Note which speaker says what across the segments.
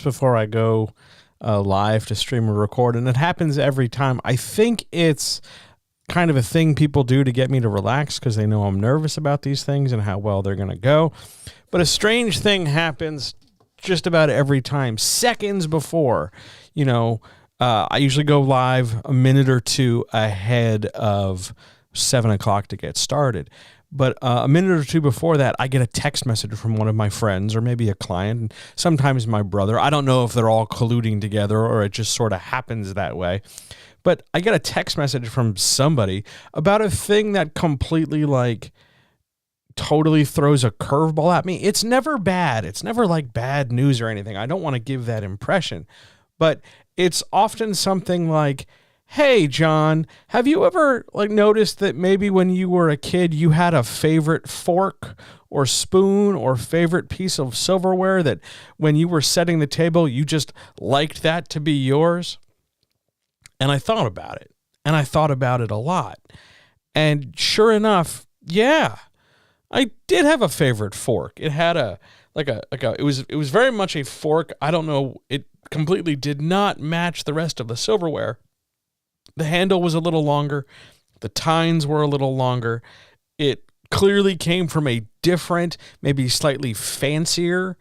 Speaker 1: before I go live to stream or record, and it happens every time. I think it's kind of a thing people do to get me to relax because they know I'm nervous about these things and how well they're going to go. But a strange thing happens just about every time. Seconds before, I usually go live a minute or two ahead of 7 o'clock to get started. But a minute or two before that, I get a text message from one of my friends or maybe a client, and sometimes my brother. I don't know if they're all colluding together or it just sort of happens that way. But I get a text message from somebody about a thing that completely, totally throws a curveball at me. It's never bad. It's never like bad news or anything. I don't want to give that impression. But it's often something like, hey, John, have you ever noticed that maybe when you were a kid, you had a favorite fork or spoon or favorite piece of silverware that when you were setting the table, you just liked that to be yours? And I thought about it, and I thought about it a lot. And sure enough, yeah, I did have a favorite fork. It had it was very much a fork. I don't know. It completely did not match the rest of the silverware. The handle was a little longer. The tines were a little longer. It clearly came from a different, maybe slightly fancier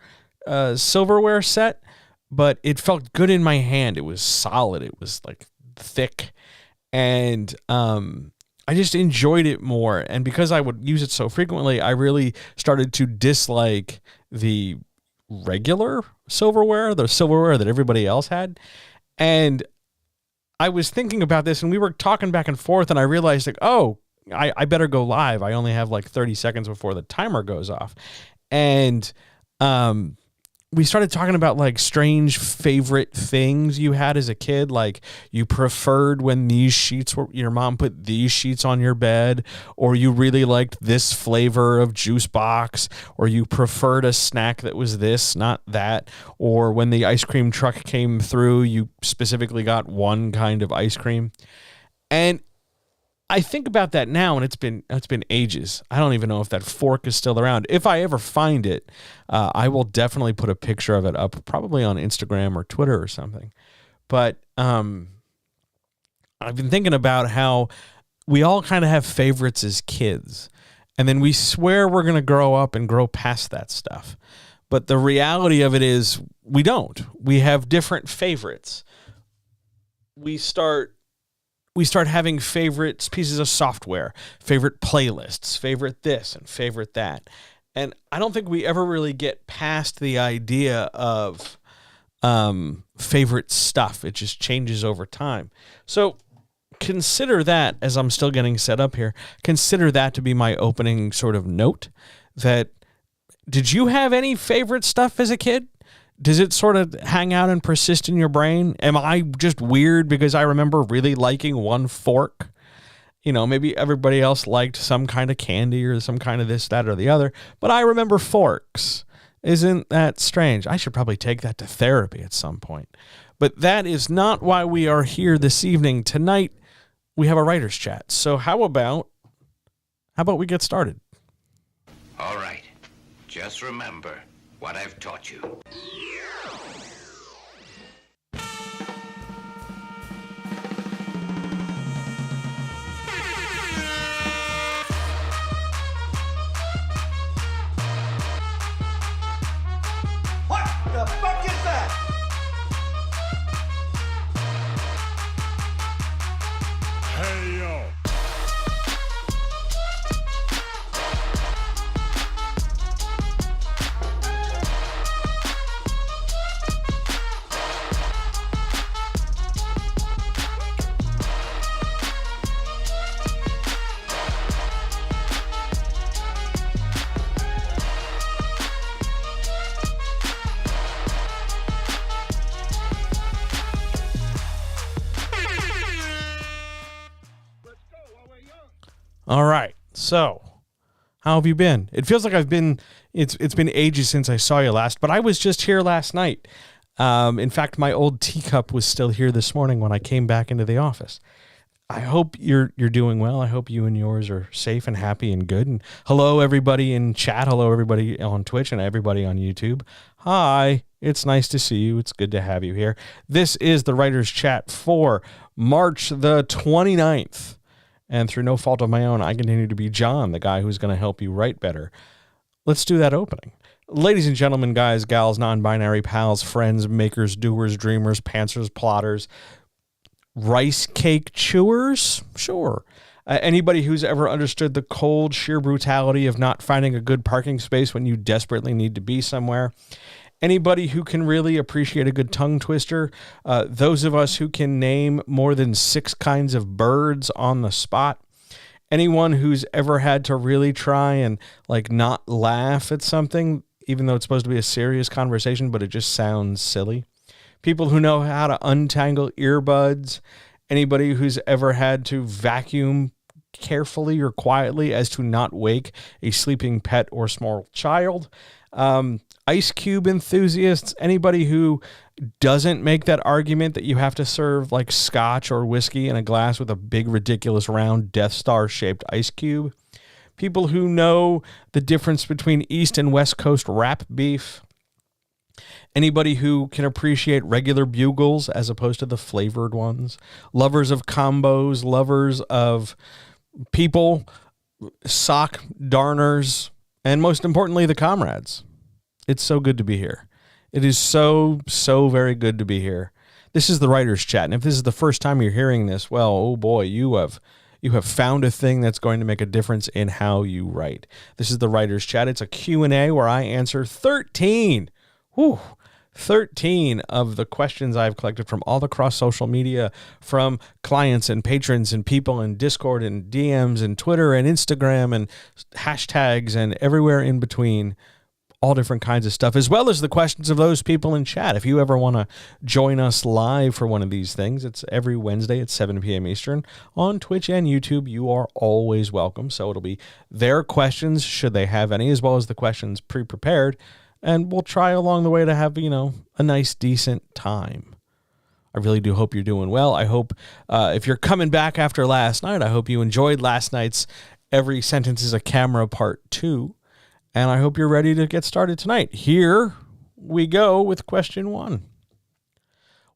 Speaker 1: silverware set, but it felt good in my hand. It was solid. It was thick, and I just enjoyed it more. And because I would use it so frequently, I really started to dislike the regular silverware, the silverware that everybody else had. And I was thinking about this, and we were talking back and forth, and I realized, I better go live. I only have 30 seconds before the timer goes off. And we started talking about strange favorite things you had as a kid. You preferred when your mom put these sheets on your bed, or you really liked this flavor of juice box, or you preferred a snack that was this, not that, or when the ice cream truck came through, you specifically got one kind of ice cream. And I think about that now, and it's been ages. I don't even know if that fork is still around. If I ever find it, I will definitely put a picture of it up, probably on Instagram or Twitter or something. But I've been thinking about how we all kind of have favorites as kids, and then we swear we're going to grow up and grow past that stuff. But the reality of it is we don't. We have different favorites. We start having favorites, pieces of software, favorite playlists, favorite this and favorite that. And I don't think we ever really get past the idea of favorite stuff. It just changes over time. So consider that, as I'm still getting set up here, consider that to be my opening sort of note. That, did you have any favorite stuff as a kid? Does it sort of hang out and persist in your brain? Am I just weird because I remember really liking one fork? Maybe everybody else liked some kind of candy or some kind of this, that, or the other, but I remember forks. Isn't that strange? I should probably take that to therapy at some point. But that is not why we are here this evening. Tonight, we have a writer's chat. So how about we get started?
Speaker 2: All right. Just remember what I've taught you.
Speaker 3: What the fuck is that?
Speaker 4: Hey, yo.
Speaker 1: All right. So, how have you been? It feels like it's been ages since I saw you last, but I was just here last night. In fact, my old teacup was still here this morning when I came back into the office. I hope you're doing well. I hope you and yours are safe and happy and good. And hello, everybody in chat. Hello, everybody on Twitch and everybody on YouTube. Hi, it's nice to see you. It's good to have you here. This is the Writer's Chat for March the 29th. And through no fault of my own, I continue to be John, the guy who's going to help you write better. Let's do that opening. Ladies and gentlemen, guys, gals, non-binary pals, friends, makers, doers, dreamers, pantsers, plotters, rice cake chewers? Sure. Anybody who's ever understood the cold, sheer brutality of not finding a good parking space when you desperately need to be somewhere. Anybody who can really appreciate a good tongue twister. Those of us who can name more than 6 kinds of birds on the spot. Anyone who's ever had to really try and not laugh at something, even though it's supposed to be a serious conversation, but it just sounds silly. People who know how to untangle earbuds. Anybody who's ever had to vacuum carefully or quietly as to not wake a sleeping pet or small child. Ice cube enthusiasts. Anybody who doesn't make that argument that you have to serve scotch or whiskey in a glass with a big, ridiculous, round Death Star shaped ice cube. People who know the difference between East and West Coast rap beef. Anybody who can appreciate regular bugles as opposed to the flavored ones. Lovers of combos, lovers of people, sock darners, and most importantly, the comrades. It's so good to be here. It is so very good to be here. This is the Writer's Chat, and if this is the first time you're hearing this, well, oh boy, you have found a thing that's going to make a difference in how you write. This is the Writer's Chat. It's a Q&A where I answer 13 of the questions I've collected from all across social media, from clients and patrons and people in Discord and DMs and Twitter and Instagram and hashtags and everywhere in between, all different kinds of stuff, as well as the questions of those people in chat. If you ever want to join us live for one of these things, it's every Wednesday at 7 p.m. Eastern on Twitch and YouTube. You are always welcome. So it'll be their questions, should they have any, as well as the questions pre-prepared. And we'll try along the way to have, a nice, decent time. I really do hope you're doing well. I hope if you're coming back after last night, I hope you enjoyed last night's Every Sentence is a Camera Part 2. And I hope you're ready to get started tonight. Here we go with question 1.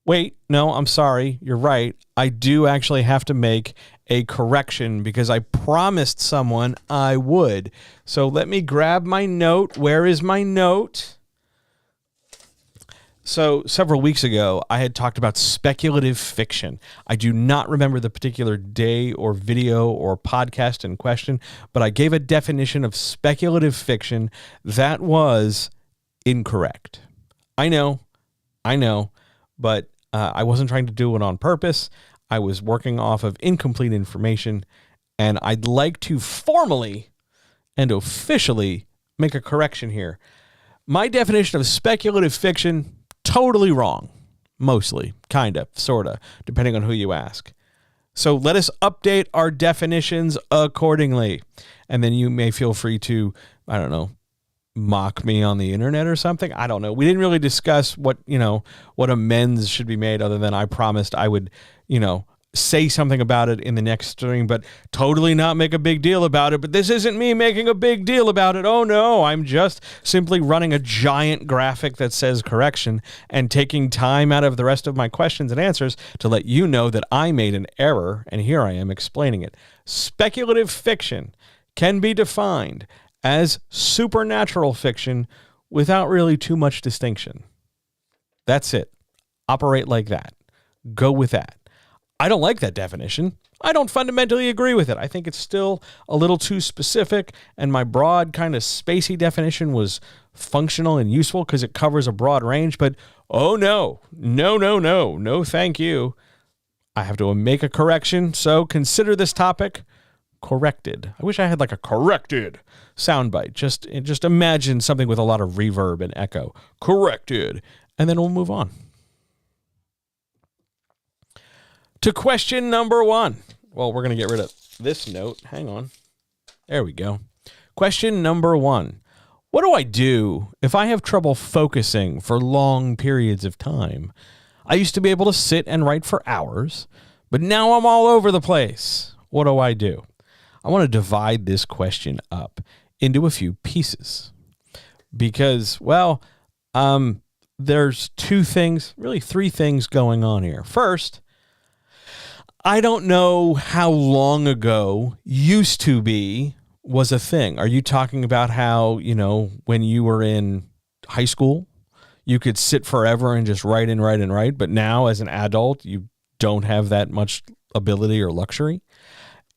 Speaker 1: Wait, no, I'm sorry. You're right. I do actually have to make a correction because I promised someone I would. So let me grab my note. Where is my note? So several weeks ago, I had talked about speculative fiction. I do not remember the particular day or video or podcast in question, but I gave a definition of speculative fiction that was incorrect. I know, but I wasn't trying to do it on purpose. I was working off of incomplete information, and I'd like to formally and officially make a correction here. My definition of speculative fiction, totally wrong. Mostly, kind of, sort of, depending on who you ask. So let us update our definitions accordingly. And then you may feel free to, mock me on the internet or something. I don't know. We didn't really discuss what amends should be made, other than I promised I would, say something about it in the next stream, but totally not make a big deal about it. But this isn't me making a big deal about it. Oh no, I'm just simply running a giant graphic that says correction and taking time out of the rest of my questions and answers to let you know that I made an error, and here I am explaining it. Speculative fiction can be defined as supernatural fiction without really too much distinction. That's it. Operate like that. Go with that. I don't like that definition. I don't fundamentally agree with it. I think it's still a little too specific, and my broad kind of spacey definition was functional and useful because it covers a broad range, but oh no, thank you. I have to make a correction, so consider this topic corrected. I wish I had a corrected soundbite. Just imagine something with a lot of reverb and echo. Corrected. And then we'll move on to question number 1. Well, we're going to get rid of this note. Hang on. There we go. Question number 1. What do I do if I have trouble focusing for long periods of time? I used to be able to sit and write for hours, But now I'm all over the place. What do? I want to divide this question up into a few pieces because, well, there's two things, really three things going on here. First, I don't know how long ago used to be was a thing. Are you talking about how, when you were in high school, you could sit forever and just write and write and write, but now as an adult, you don't have that much ability or luxury?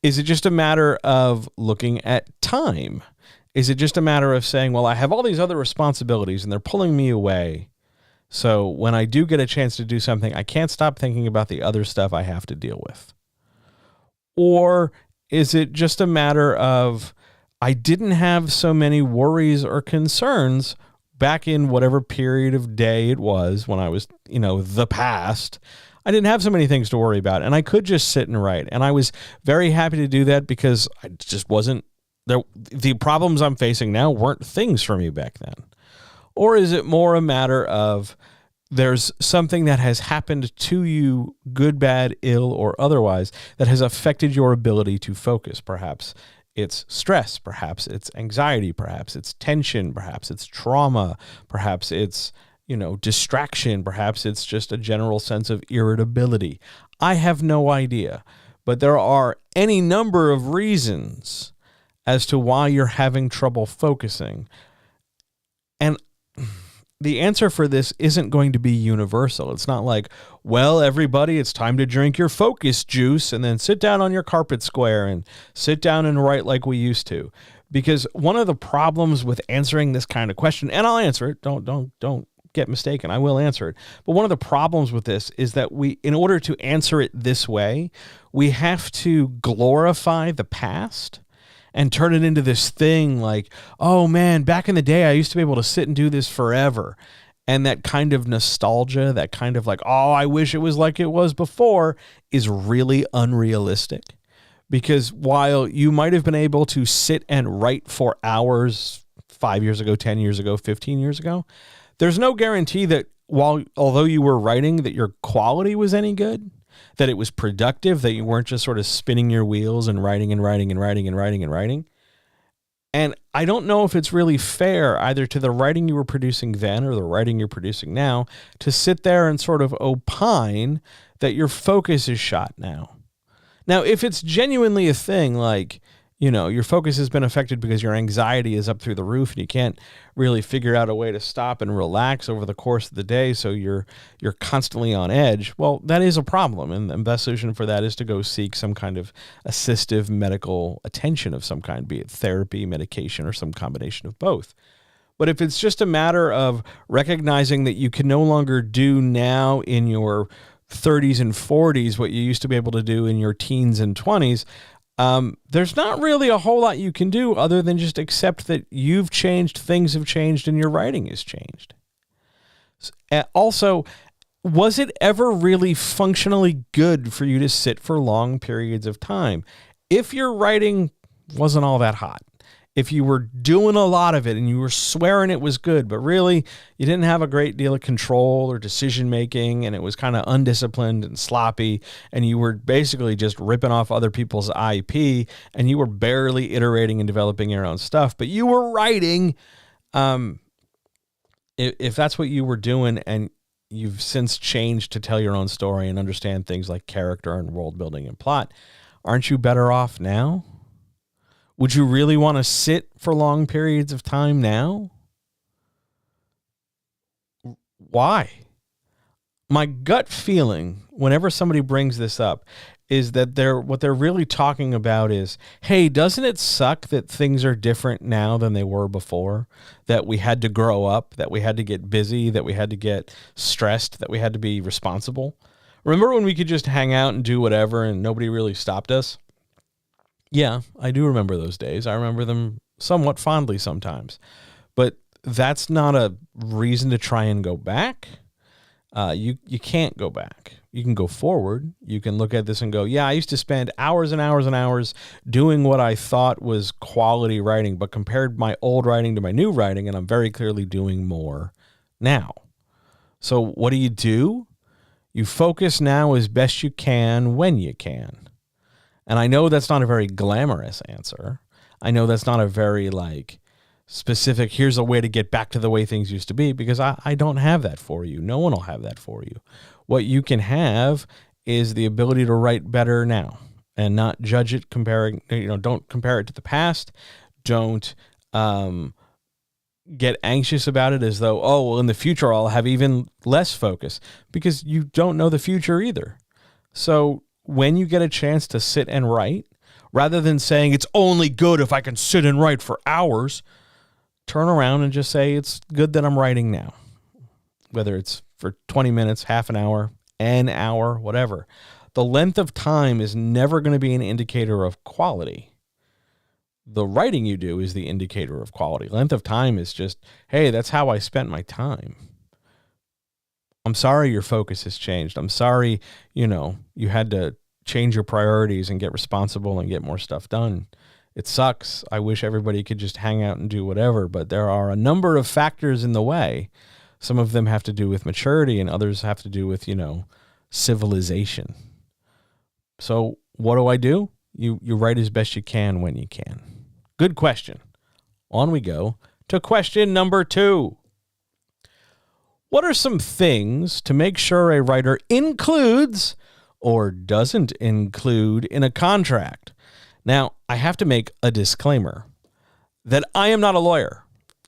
Speaker 1: Is it just a matter of looking at time? Is it just a matter of saying, well, I have all these other responsibilities and they're pulling me away. So when I do get a chance to do something, I can't stop thinking about the other stuff I have to deal with. Or is it just a matter of I didn't have so many worries or concerns back in whatever period of day it was when I was, the past. I didn't have so many things to worry about, and I could just sit and write. And I was very happy to do that because I just wasn't there. The problems I'm facing now weren't things for me back then. Or is it more a matter of there's something that has happened to you, good, bad, ill, or otherwise, that has affected your ability to focus? Perhaps it's stress, perhaps it's anxiety, perhaps it's tension, perhaps it's trauma, perhaps it's distraction, perhaps it's just a general sense of irritability. I have no idea, but there are any number of reasons as to why you're having trouble focusing. And the answer for this isn't going to be universal. It's not like, well, everybody, it's time to drink your focus juice and then sit down on your carpet square and sit down and write like we used to. Because one of the problems with answering this kind of question, and I'll answer it, don't get mistaken, I will answer it. But one of the problems with this is that in order to answer it this way, we have to glorify the past and turn it into this thing like, oh man, back in the day, I used to be able to sit and do this forever. And that kind of nostalgia, that kind of like, oh, I wish it was like it was before, is really unrealistic. Because while you might have been able to sit and write for hours 5 years ago, 10 years ago, 15 years ago, there's no guarantee that although you were writing, that your quality was any good, that it was productive, that you weren't just sort of spinning your wheels and writing and writing and writing and writing and writing. And I don't know if it's really fair either to the writing you were producing then or the writing you're producing now to sit there and sort of opine that your focus is shot now. Now, if it's genuinely a thing like, your focus has been affected because your anxiety is up through the roof and you can't really figure out a way to stop and relax over the course of the day, so you're constantly on edge, well, that is a problem. And the best solution for that is to go seek some kind of assistive medical attention of some kind, be it therapy, medication, or some combination of both. But if it's just a matter of recognizing that you can no longer do now in your 30s and 40s what you used to be able to do in your teens and 20s, there's not really a whole lot you can do other than just accept that you've changed, things have changed, and your writing has changed. Also, was it ever really functionally good for you to sit for long periods of time? If your writing wasn't all that hot, if you were doing a lot of it and you were swearing it was good, but really you didn't have a great deal of control or decision making, and it was kind of undisciplined and sloppy, and you were basically just ripping off other people's IP, and you were barely iterating and developing your own stuff, but you were writing, if that's what you were doing and you've since changed to tell your own story and understand things like character and world building and plot, aren't you better off now? Would you really want to sit for long periods of time now? Why? My gut feeling, whenever somebody brings this up, is that what they're really talking about is, hey, doesn't it suck that things are different now than they were before? That we had to grow up, that we had to get busy, that we had to get stressed, that we had to be responsible. Remember when we could just hang out and do whatever and nobody really stopped us? Yeah, I do remember those days. I remember them somewhat fondly sometimes. But that's not a reason to try and go back. You can't go back. You can go forward. You can look at this and go, yeah, I used to spend hours and hours and hours doing what I thought was quality writing, but compared my old writing to my new writing, and I'm very clearly doing more now. So what do? You focus now as best you can when you can. And I know that's not a very glamorous answer. I know that's not a very specific, here's a way to get back to the way things used to be, because I don't have that for you. No one will have that for you. What you can have is the ability to write better now and not judge it don't compare it to the past. Don't get anxious about it as though, in the future I'll have even less focus, because you don't know the future either. So when you get a chance to sit and write, rather than saying it's only good if I can sit and write for hours, turn around and just say it's good that I'm writing now. Whether it's for 20 minutes, half an hour, whatever. The length of time is never going to be an indicator of quality. The writing you do is the indicator of quality. Length of time is just, hey, that's how I spent my time. I'm sorry your focus has changed. I'm sorry, you had to change your priorities and get responsible and get more stuff done. It sucks. I wish everybody could just hang out and do whatever, but there are a number of factors in the way. Some of them have to do with maturity and others have to do with, civilization. So what do? You write as best you can when you can. Good question. On we go to question number 2. What are some things to make sure a writer includes or doesn't include in a contract? Now, I have to make a disclaimer that I am not a lawyer.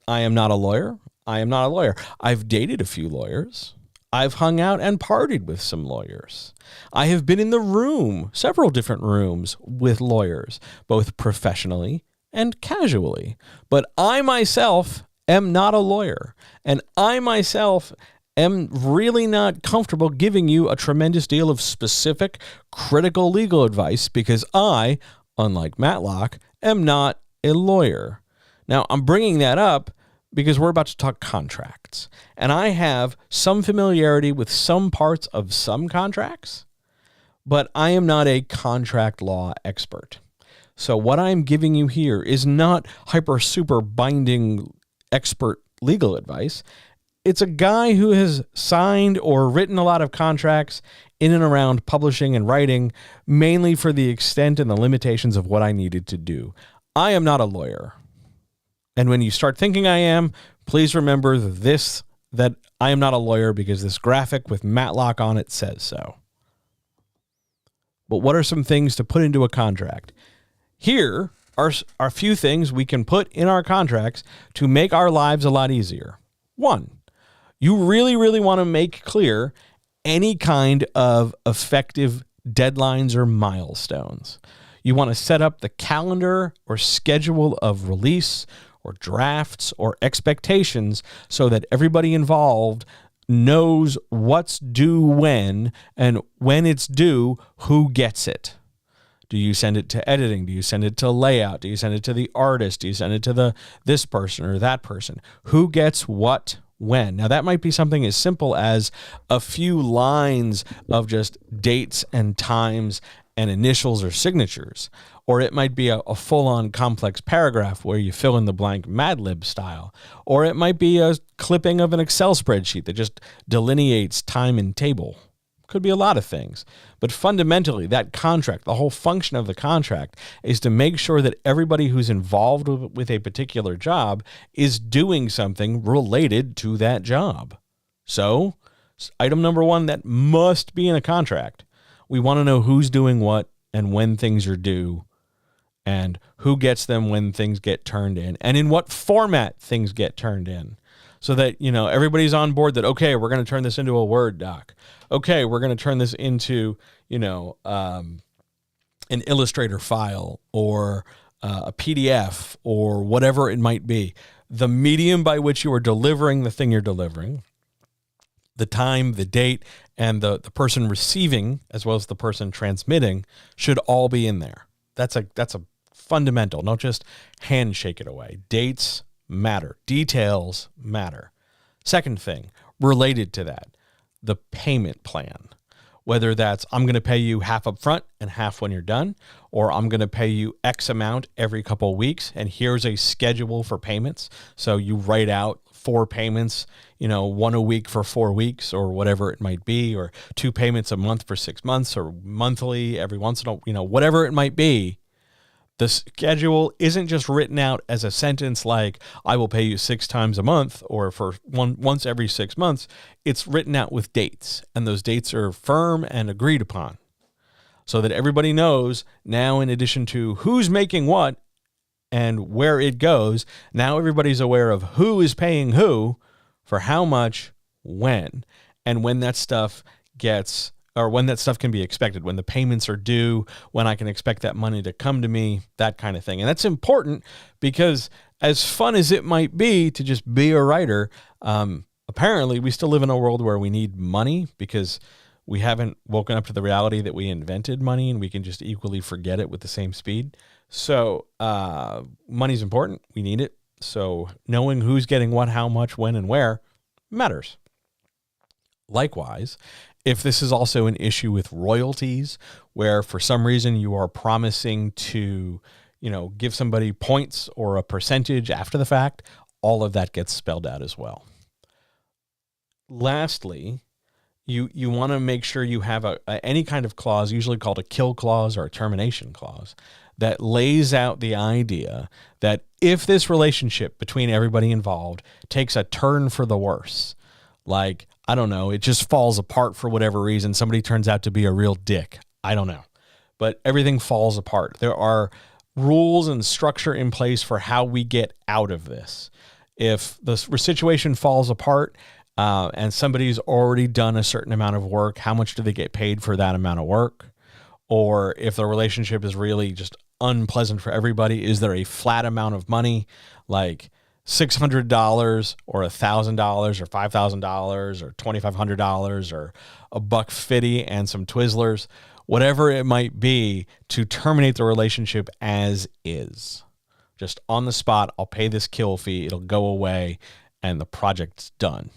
Speaker 1: I am not a lawyer. I've dated a few lawyers. I've hung out and partied with some lawyers. I have been in the room, several different rooms with lawyers, both professionally and casually. But I myself am not a lawyer, and I myself am really not comfortable giving you a tremendous deal of specific, critical legal advice because I, unlike Matlock, am not a lawyer. Now, I'm bringing that up because we're about to talk contracts, and I have some familiarity with some parts of some contracts, but I am not a contract law expert. So what I'm giving you here is not hyper super binding expert legal advice. It's a guy who has signed or written a lot of contracts in and around publishing and writing, mainly for the extent and the limitations of what I needed to do. I am not a lawyer. And when you start thinking I am, please remember that I am not a lawyer because this graphic with Matlock on it says so. But what are some things to put into a contract? Here are a few things we can put in our contracts to make our lives a lot easier. 1, you really, really want to make clear any kind of effective deadlines or milestones. You want to set up the calendar or schedule of release or drafts or expectations so that everybody involved knows what's due when, and when it's due, who gets it. Do you send it to editing? Do you send it to layout? Do you send it to the artist? Do you send it to this person or that person? Who gets what when? Now, that might be something as simple as a few lines of just dates and times and initials or signatures. Or it might be a full-on complex paragraph where you fill in the blank Mad Lib style. Or it might be a clipping of an Excel spreadsheet that just delineates time and table. Could be a lot of things. But fundamentally, that contract, the whole function of the contract is to make sure that everybody who's involved with a particular job is doing something related to that job. So, item number 1, that must be in a contract. We want to know who's doing what and when things are due, and who gets them when things get turned in, and in what format things get turned in, so that, everybody's on board that, okay, we're going to turn this into a Word doc. Okay, we're going to turn this into, an Illustrator file or a PDF or whatever it might be. The medium by which you are delivering the thing you're delivering, the time, the date, and the person receiving, as well as the person transmitting, should all be in there. That's a fundamental. Don't just handshake it away. Dates matter. Details matter. Second thing, related to that, the payment plan. whether that's I'm going to pay you half up front and half when you're done, or I'm going to pay you X amount every couple of weeks, and here's a schedule for payments. So you write out 4 payments, one a week for 4 weeks or whatever it might be, or 2 payments a month for 6 months, or monthly every once in a, whatever it might be. The schedule isn't just written out as a sentence like, I will pay you 6 times a month or for once every 6 months. It's written out with dates, and those dates are firm and agreed upon so that everybody knows now, in addition to who's making what and where it goes, now everybody's aware of who is paying who for how much, when, and when that stuff can be expected, when the payments are due, when I can expect that money to come to me, that kind of thing. And that's important because, as fun as it might be to just be a writer, apparently we still live in a world where we need money because we haven't woken up to the reality that we invented money and we can just equally forget it with the same speed. So money's important. We need it. So knowing who's getting what, how much, when, and where matters. Likewise, if this is also an issue with royalties, where for some reason you are promising to, give somebody points or a percentage after the fact, all of that gets spelled out as well. Lastly, you want to make sure you have any kind of clause, usually called a kill clause or a termination clause, that lays out the idea that if this relationship between everybody involved takes a turn for the worse, like, I don't know, it just falls apart for whatever reason, somebody turns out to be a real dick, I don't know, but everything falls apart. There are rules and structure in place for how we get out of this. If the situation falls apart, and somebody's already done a certain amount of work, how much do they get paid for that amount of work? Or if the relationship is really just unpleasant for everybody, is there a flat amount of money, like $600 or $1,000 or $5,000 or $2,500 or $150 and some Twizzlers, whatever it might be, to terminate the relationship as is? Just on the spot, I'll pay this kill fee, it'll go away, and the project's done.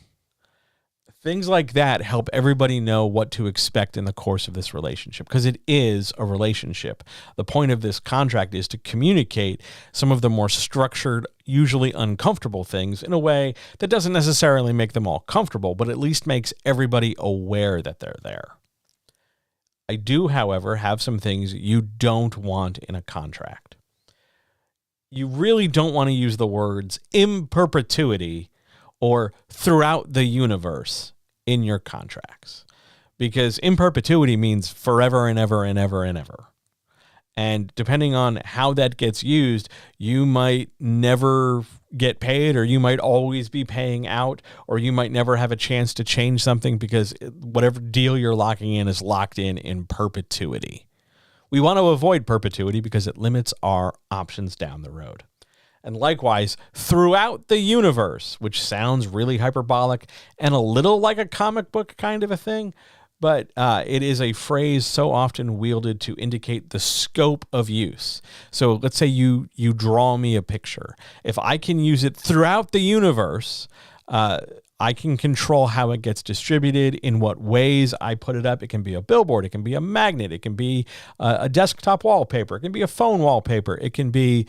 Speaker 1: Things like that help everybody know what to expect in the course of this relationship, because it is a relationship. The point of this contract is to communicate some of the more structured, usually uncomfortable things in a way that doesn't necessarily make them all comfortable, but at least makes everybody aware that they're there. I do, however, have some things you don't want in a contract. You really don't want to use the words in perpetuity or throughout the universe in your contracts, because in perpetuity means forever and ever and ever and ever. And depending on how that gets used, you might never get paid, or you might always be paying out, or you might never have a chance to change something because whatever deal you're locking in is locked in perpetuity. We want to avoid perpetuity because it limits our options down the road. And likewise, throughout the universe, which sounds really hyperbolic and a little like a comic book kind of a thing, but it is a phrase so often wielded to indicate the scope of use. So let's say you draw me a picture. If I can use it throughout the universe, I can control how it gets distributed, in what ways I put it up. It can be a billboard. It can be a magnet. It can be a desktop wallpaper. It can be a phone wallpaper. It can be,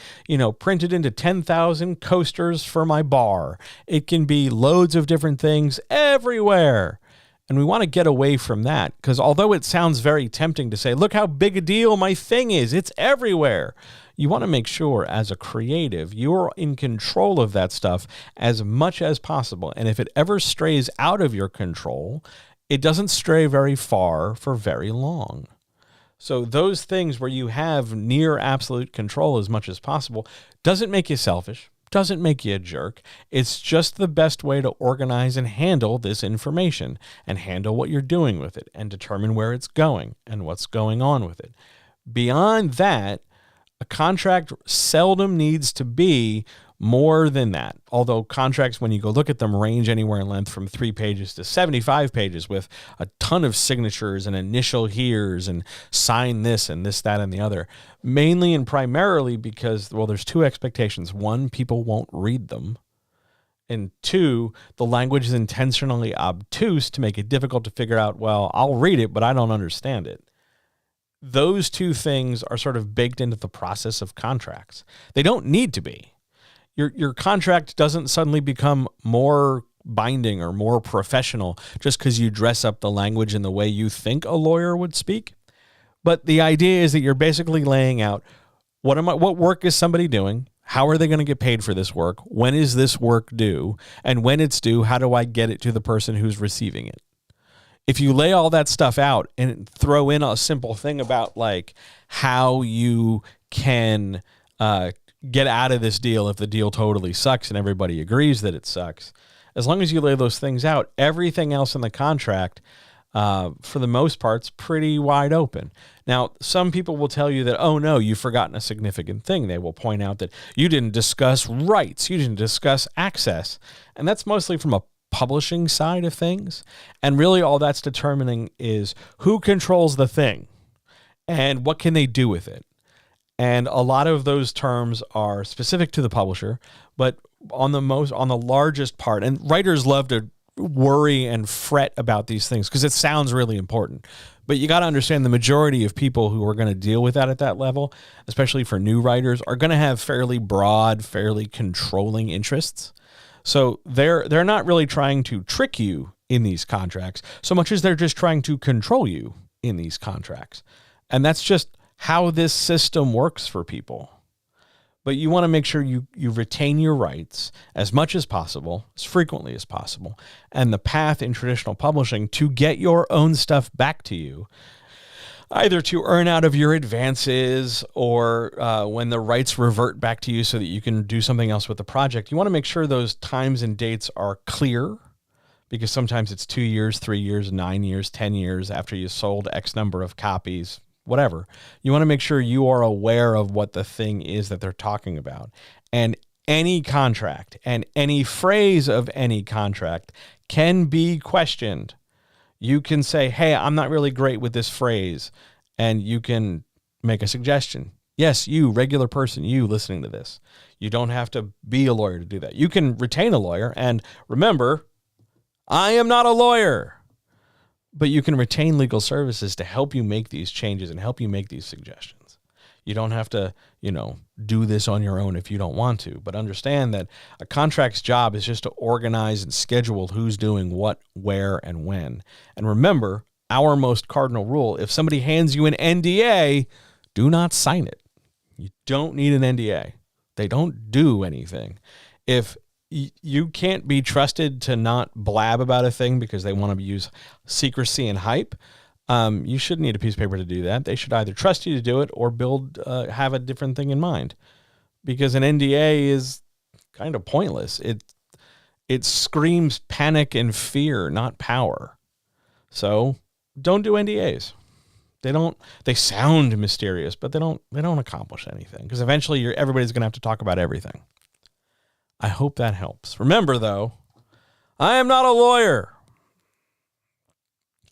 Speaker 1: printed into 10,000 coasters for my bar. It can be loads of different things everywhere. And we want to get away from that, because although it sounds very tempting to say, look how big a deal my thing is, it's everywhere. You want to make sure as a creative, you're in control of that stuff as much as possible. And if it ever strays out of your control, it doesn't stray very far for very long. So those things where you have near absolute control as much as possible doesn't make you selfish, doesn't make you a jerk. It's just the best way to organize and handle this information and handle what you're doing with it and determine where it's going and what's going on with it. Beyond that, a contract seldom needs to be more than that. Although contracts, when you go look at them, range anywhere in length from 3 pages to 75 pages with a ton of signatures and initial here's and sign this and this, that, and the other. Mainly and primarily because, well, there's 2 expectations. One, people won't read them. And two, the language is intentionally obtuse to make it difficult to figure out, well, I'll read it, but I don't understand it. Those two things are sort of baked into the process of contracts. They don't need to be. Your contract doesn't suddenly become more binding or more professional just because you dress up the language in the way you think a lawyer would speak. But the idea is that you're basically laying out what work is somebody doing? How are they going to get paid for this work? When is this work due? And when it's due, how do I get it to the person who's receiving it? If you lay all that stuff out and throw in a simple thing about like how you can get out of this deal if the deal totally sucks and everybody agrees that it sucks, as long as you lay those things out, everything else in the contract, for the most part, is pretty wide open. Now, some people will tell you that, oh no, you've forgotten a significant thing. They will point out that you didn't discuss rights, you didn't discuss access, and that's mostly from a publishing side of things. And really all that's determining is who controls the thing and what can they do with it. And a lot of those terms are specific to the publisher, but on the largest part, and writers love to worry and fret about these things because it sounds really important. But you got to understand the majority of people who are going to deal with that at that level, especially for new writers, are going to have fairly broad, fairly controlling interests. So they're not really trying to trick you in these contracts so much as they're just trying to control you in these contracts. And that's just how this system works for people. But you want to make sure you retain your rights as much as possible, as frequently as possible. And the path in traditional publishing to get your own stuff back to you, either to earn out of your advances or when the rights revert back to you so that you can do something else with the project, you want to make sure those times and dates are clear, because sometimes it's 2 years, 3 years, 9 years, 10 years after you sold X number of copies, whatever. You want to make sure you are aware of what the thing is that they're talking about. And any contract and any phrase of any contract can be questioned. You can say, hey, I'm not really great with this phrase. And you can make a suggestion. Yes, you, regular person, you listening to this. You don't have to be a lawyer to do that. You can retain a lawyer. And remember, I am not a lawyer. But you can retain legal services to help you make these changes and help you make these suggestions. You don't have to, do this on your own if you don't want to. But understand that a contract's job is just to organize and schedule who's doing what, where, and when. And remember, our most cardinal rule, if somebody hands you an NDA, do not sign it. You don't need an NDA. They don't do anything. If you can't be trusted to not blab about a thing because they want to use secrecy and hype, you shouldn't need a piece of paper to do that. They should either trust you to do it or have a different thing in mind, because an NDA is kind of pointless. It screams panic and fear, not power. So don't do NDAs. They sound mysterious, but they don't accomplish anything, because eventually everybody's going to have to talk about everything. I hope that helps. Remember, though, I am not a lawyer.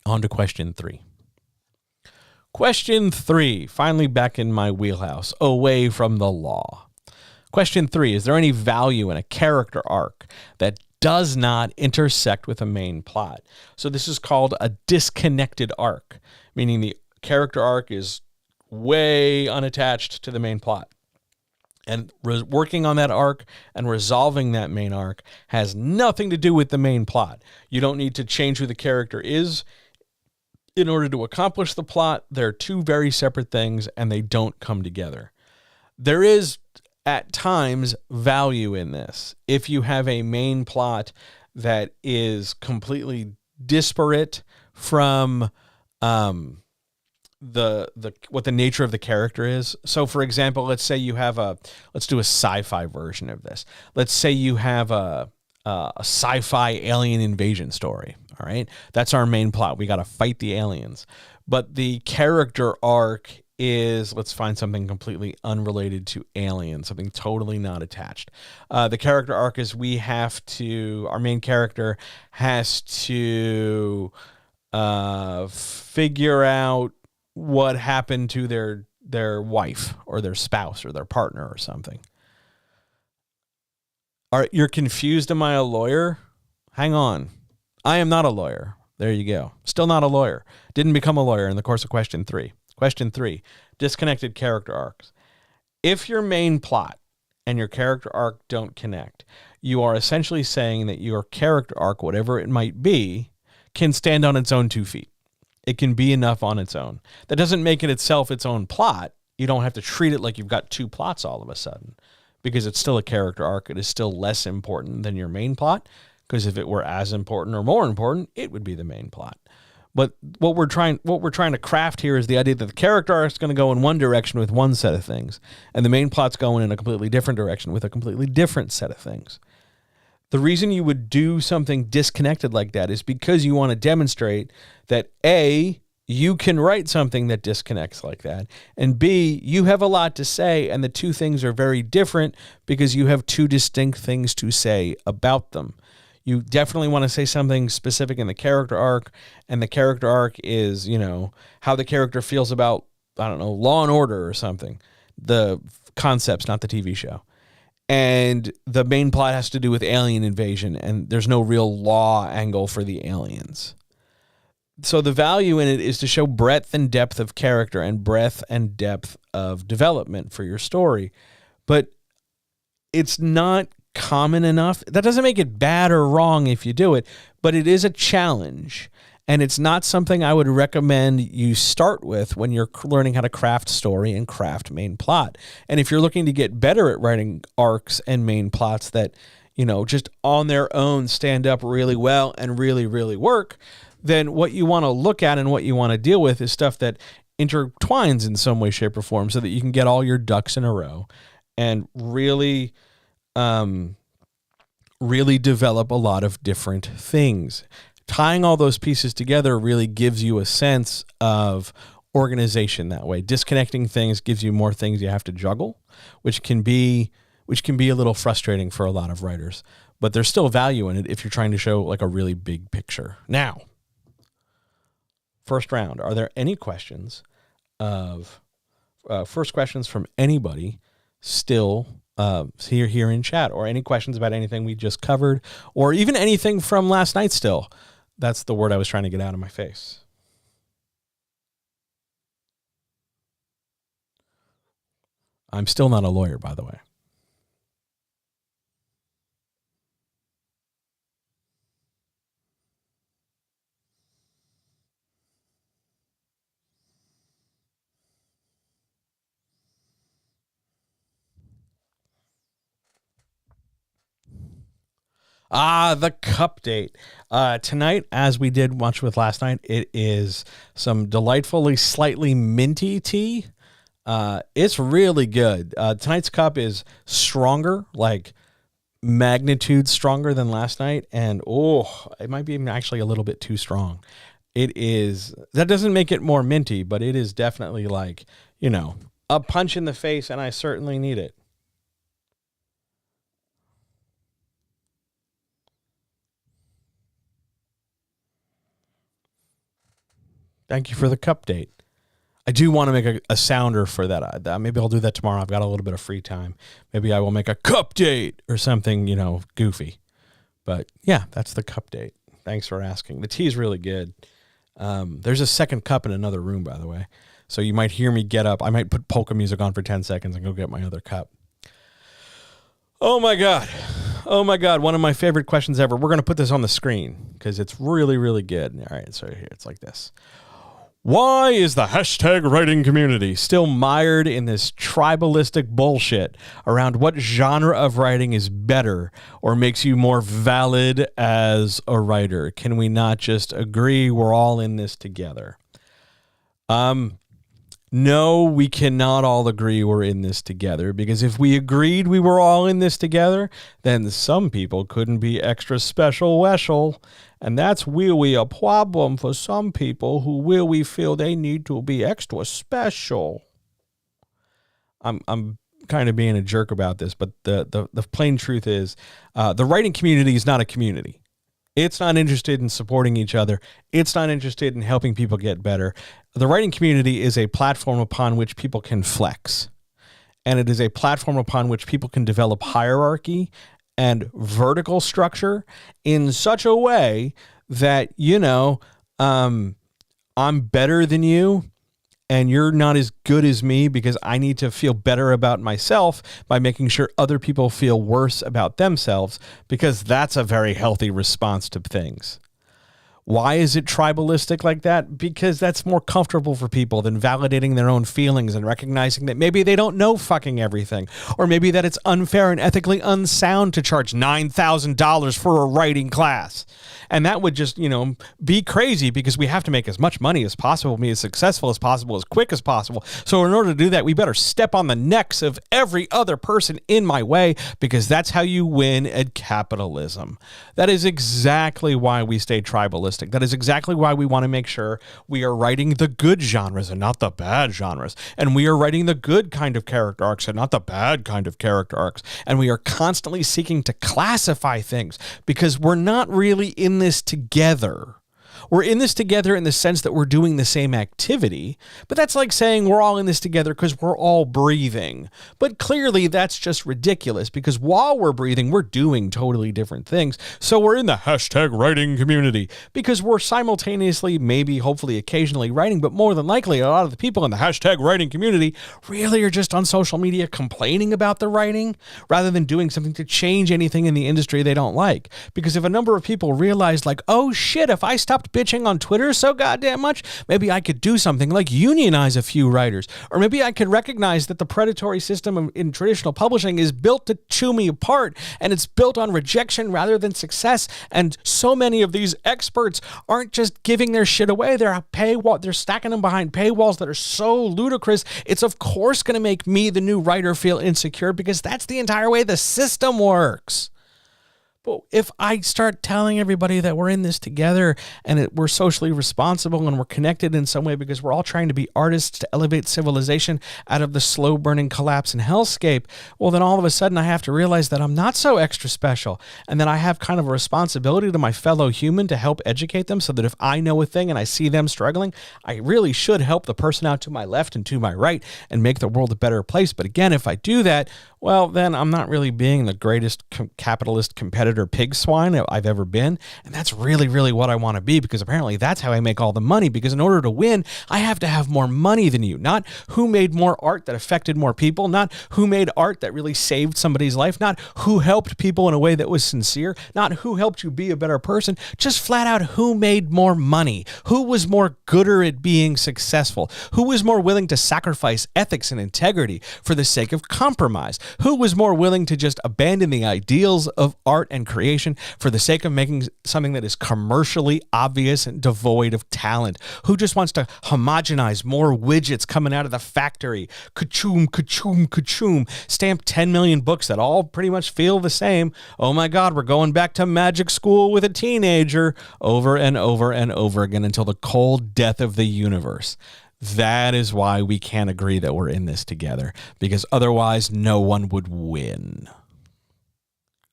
Speaker 1: On to question 3. Question 3, finally back in my wheelhouse, away from the law. Question 3, is there any value in a character arc that does not intersect with a main plot? So this is called a disconnected arc, meaning the character arc is way unattached to the main plot. And working on that arc and resolving that main arc has nothing to do with the main plot. You don't need to change who the character is in order to accomplish the plot. They're two very separate things, and they don't come together. There is, at times, value in this. If you have a main plot that is completely disparate from what the nature of the character is. So for example, let's say you have let's do a sci-fi version of this. Let's say you have a sci-fi alien invasion story. All right. That's our main plot. We got to fight the aliens, but the character arc is, let's find something completely unrelated to aliens, something totally not attached. The character arc is our main character has to figure out what happened to their wife or their spouse or their partner or something. You're confused? Am I a lawyer? Hang on. I am not a lawyer. There you go. Still not a lawyer. Didn't become a lawyer in the course of question 3. Question 3, disconnected character arcs. If your main plot and your character arc don't connect, you are essentially saying that your character arc, whatever it might be, can stand on its own 2 feet. It can be enough on its own. That doesn't make it itself its own plot. You don't have to treat it like you've got 2 plots all of a sudden, because it's still a character arc. It is still less important than your main plot, because if it were as important or more important, it would be the main plot. But what we're trying to craft here is the idea that the character arc is going to go in one direction with one set of things, and the main plot's going in a completely different direction with a completely different set of things. The reason you would do something disconnected like that is because you want to demonstrate that A, you can write something that disconnects like that, and B, you have a lot to say, and the 2 things are very different because you have 2 distinct things to say about them. You definitely want to say something specific in the character arc, and the character arc is, how the character feels about, Law and Order or something. The concepts, not the TV show. And the main plot has to do with alien invasion, and there's no real law angle for the aliens. So the value in it is to show breadth and depth of character and breadth and depth of development for your story. But it's not common enough. That doesn't make it bad or wrong if you do it, but it is a challenge. And it's not something I would recommend you start with when you're learning how to craft story and craft main plot. And if you're looking to get better at writing arcs and main plots that, just on their own stand up really well and really, really work, then what you want to look at and what you want to deal with is stuff that intertwines in some way, shape, or form so that you can get all your ducks in a row and really develop a lot of different things. Tying all those pieces together really gives you a sense of organization that way. Disconnecting things gives you more things you have to juggle, which can be a little frustrating for a lot of writers. But there's still value in it if you're trying to show like a really big picture. Now, first round, are there any questions first questions from anybody still here in chat, or any questions about anything we just covered, or even anything from last night still? That's the word I was trying to get out of my face. I'm still not a lawyer, by the way. The cup date. Tonight, as we did much with last night, it is some delightfully slightly minty tea. It's really good. Tonight's cup is stronger, like magnitude stronger than last night. And it might be even actually a little bit too strong. It is, that doesn't make it more minty, but it is definitely like, a punch in the face, and I certainly need it. Thank you for the cup date. I do want to make a sounder for that. Maybe I'll do that tomorrow. I've got a little bit of free time. Maybe I will make a cup date or something, goofy. But yeah, that's the cup date. Thanks for asking. The tea is really good. There's a second cup in another room, by the way. So you might hear me get up. I might put polka music on for 10 seconds and go get my other cup. Oh my God. One of my favorite questions ever. We're going to put this on the screen because it's really, really good. All right. So here, it's like this. Why is the hashtag writing community still mired in this tribalistic bullshit around what genre of writing is better or makes you more valid as a writer? Can we not just agree we're all in this together? No, we cannot all agree we're in this together, because if we agreed we were all in this together, then some people couldn't be extra special weshel. And that's really a problem for some people who really feel they need to be extra special. I'm kind of being a jerk about this, but the plain truth is the writing community is not a community. It's not interested in supporting each other. It's not interested in helping people get better. The writing community is a platform upon which people can flex. And it is a platform upon which people can develop hierarchy and vertical structure in such a way that, I'm better than you and you're not as good as me because I need to feel better about myself by making sure other people feel worse about themselves, because that's a very healthy response to things. Why is it tribalistic like that? Because that's more comfortable for people than validating their own feelings and recognizing that maybe they don't know fucking everything, or maybe that it's unfair and ethically unsound to charge $9,000 for a writing class. And that would just, be crazy, because we have to make as much money as possible, be as successful as possible, as quick as possible. So in order to do that, we better step on the necks of every other person in my way, because that's how you win at capitalism. That is exactly why we stay tribalistic. That is exactly why we want to make sure we are writing the good genres and not the bad genres. And we are writing the good kind of character arcs and not the bad kind of character arcs. And we are constantly seeking to classify things, because we're not really in this together. We're in this together in the sense that we're doing the same activity, but that's like saying we're all in this together because we're all breathing. But clearly that's just ridiculous, because while we're breathing, we're doing totally different things. So we're in the hashtag writing community because we're simultaneously, maybe, hopefully, occasionally writing, but more than likely, a lot of the people in the hashtag writing community really are just on social media complaining about the writing rather than doing something to change anything in the industry they don't like. Because if a number of people realize, like, oh shit, if I stopped bitching on Twitter so goddamn much, maybe I could do something like unionize a few writers, or maybe I could recognize that the predatory system in traditional publishing is built to chew me apart, and it's built on rejection rather than success. And so many of these experts aren't just giving their shit away, they're stacking them behind paywalls that are so ludicrous. It's of course going to make me, the new writer, feel insecure, because that's the entire way the system works. But if I start telling everybody that we're in this together and we're socially responsible and we're connected in some way because we're all trying to be artists to elevate civilization out of the slow burning collapse and hellscape, well, then all of a sudden I have to realize that I'm not so extra special, and that I have kind of a responsibility to my fellow human to help educate them, so that if I know a thing and I see them struggling, I really should help the person out to my left and to my right and make the world a better place. But again, if I do that, well, then I'm not really being the greatest capitalist competitor pig swine I've ever been. And that's really, really what I want to be, because apparently that's how I make all the money. Because in order to win, I have to have more money than you. Not who made more art that affected more people, not who made art that really saved somebody's life, not who helped people in a way that was sincere, not who helped you be a better person, just flat out who made more money, who was more gooder at being successful, who was more willing to sacrifice ethics and integrity for the sake of compromise, who was more willing to just abandon the ideals of art and creation for the sake of making something that is commercially obvious and devoid of talent, who just wants to homogenize more widgets coming out of the factory, ka-choom, ka-choom, ka-choom, stamp 10 million books that all pretty much feel the same. Oh my God, we're going back to magic school with a teenager, over and over and over again until the cold death of the universe. That is why we can't agree that we're in this together, because otherwise no one would win.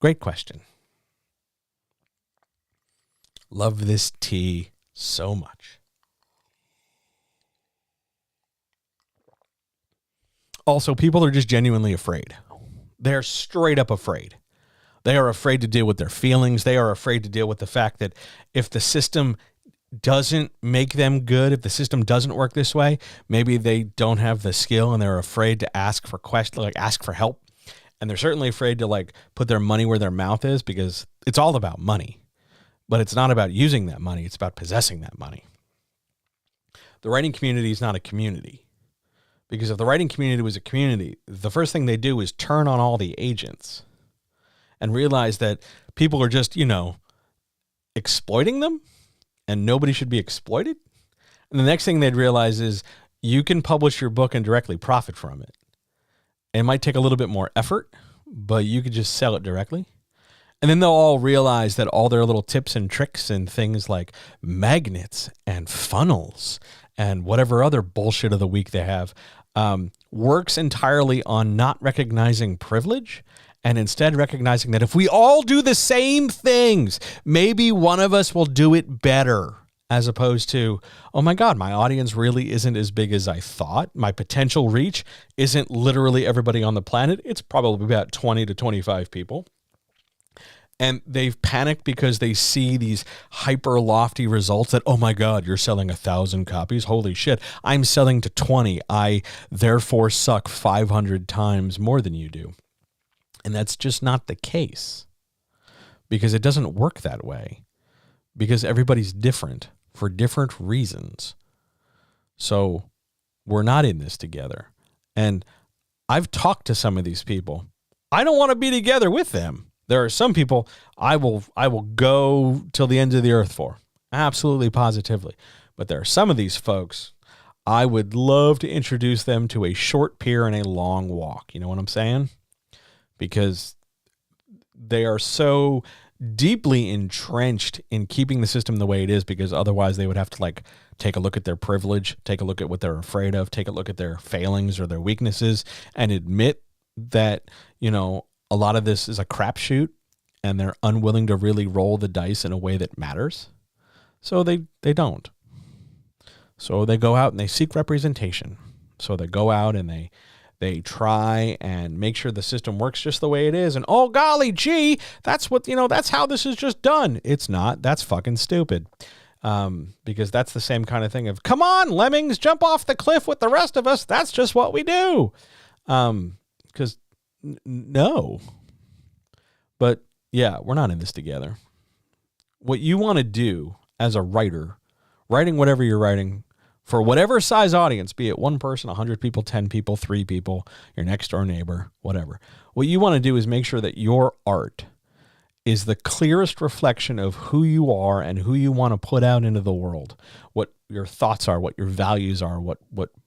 Speaker 1: Great question. Love this tea so much. Also, people are just genuinely afraid. They're straight up afraid. They are afraid to deal with their feelings. They are afraid to deal with the fact that if the system doesn't make them good, if the system doesn't work this way, maybe they don't have the skill, and they're afraid to ask for ask for help. And they're certainly afraid to put their money where their mouth is, because it's all about money. But it's not about using that money. It's about possessing that money. The writing community is not a community, because if the writing community was a community, the first thing they do is turn on all the agents and realize that people are just, exploiting them, and nobody should be exploited. And the next thing they'd realize is you can publish your book and directly profit from it. It might take a little bit more effort, but you could just sell it directly. And then they'll all realize that all their little tips and tricks and things like magnets and funnels and whatever other bullshit of the week they have works entirely on not recognizing privilege, and instead recognizing that if we all do the same things, maybe one of us will do it better, as opposed to, oh my God, my audience really isn't as big as I thought. My potential reach isn't literally everybody on the planet. It's probably about 20 to 25 people. And they've panicked because they see these hyper lofty results that, oh my God, you're selling 1,000 copies. Holy shit. I'm selling to 20. I therefore suck 500 times more than you do. And that's just not the case, because it doesn't work that way, because everybody's different for different reasons. So we're not in this together. And I've talked to some of these people. I don't want to be together with them. There are some people I will go till the end of the earth for. Absolutely, positively. But there are some of these folks I would love to introduce them to a short pier and a long walk. You know what I'm saying? Because they are so deeply entrenched in keeping the system the way it is, because otherwise they would have to like take a look at their privilege, take a look at what they're afraid of, take a look at their failings or their weaknesses, and admit that, you know, a lot of this is a crapshoot, and they're unwilling to really roll the dice in a way that matters. So they don't. So they go out and they seek representation. So they go out and they try and make sure the system works just the way it is. And oh golly gee, that's what, you know, that's how this is just done. It's not. That's fucking stupid. Because that's the same kind of thing of, come on, lemmings, jump off the cliff with the rest of us. That's just what we do. Because no. But yeah, we're not in this together. What you want to do as a writer, writing whatever you're writing for whatever size audience, be it one person, 100 people, 10 people, 3 people, your next door neighbor, whatever. What you want to do is make sure that your art is the clearest reflection of who you are and who you want to put out into the world. What your thoughts are, what your values are, what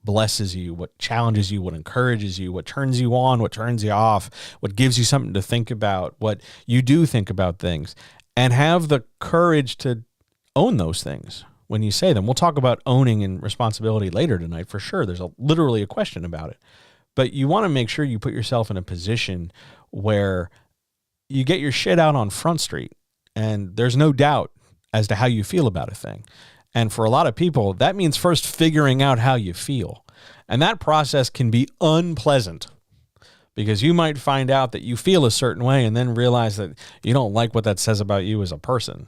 Speaker 1: blesses you, what challenges you, what encourages you, what turns you on, what turns you off, what gives you something to think about, what you do think about things, and have the courage to own those things when you say them. We'll talk about owning and responsibility later tonight for sure. There's literally a question about it. But you want to make sure you put yourself in a position where you get your shit out on Front Street and there's no doubt as to how you feel about a thing. And for a lot of people, that means first figuring out how you feel. And that process can be unpleasant, because you might find out that you feel a certain way and then realize that you don't like what that says about you as a person.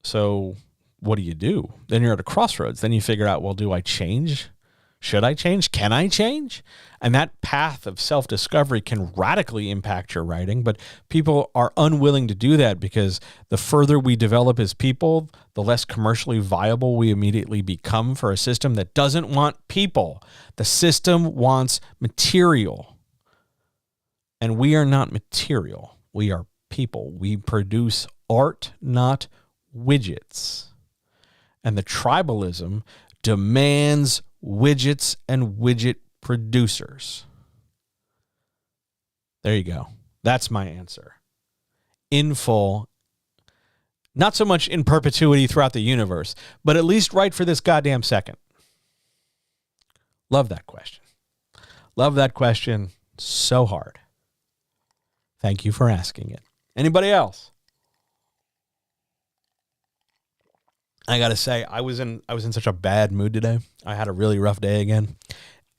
Speaker 1: So what do? Then you're at a crossroads. Then you figure out, well, do I change? Should I change? Can I change? And that path of self-discovery can radically impact your writing, but people are unwilling to do that, because the further we develop as people, the less commercially viable we immediately become for a system that doesn't want people. The system wants material. And we are not material. We are people. We produce art, not widgets. And the tribalism demands widgets and widget producers. There you go. That's my answer. In full. Not so much in perpetuity throughout the universe, but at least right for this goddamn second. Love that question. Love that question so hard. Thank you for asking it. Anybody else? I got to say, I was in such a bad mood today. I had a really rough day again.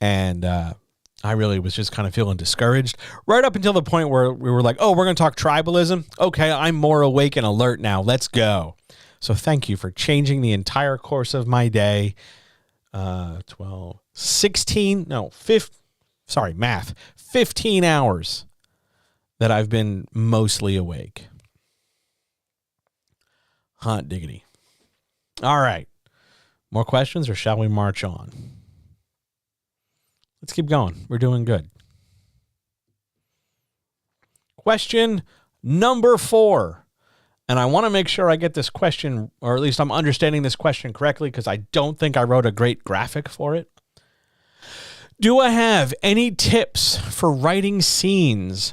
Speaker 1: And I really was just kind of feeling discouraged right up until the point where we were like, oh, we're going to talk tribalism. Okay, I'm more awake and alert now. Let's go. So thank you for changing the entire course of my day. 15 hours that I've been mostly awake. Hot diggity. All right. More questions, or shall we march on? Let's keep going. We're doing good. Question number 4. And I want to make sure I get this question, or at least I'm understanding this question correctly, because I don't think I wrote a great graphic for it. Do I have any tips for writing scenes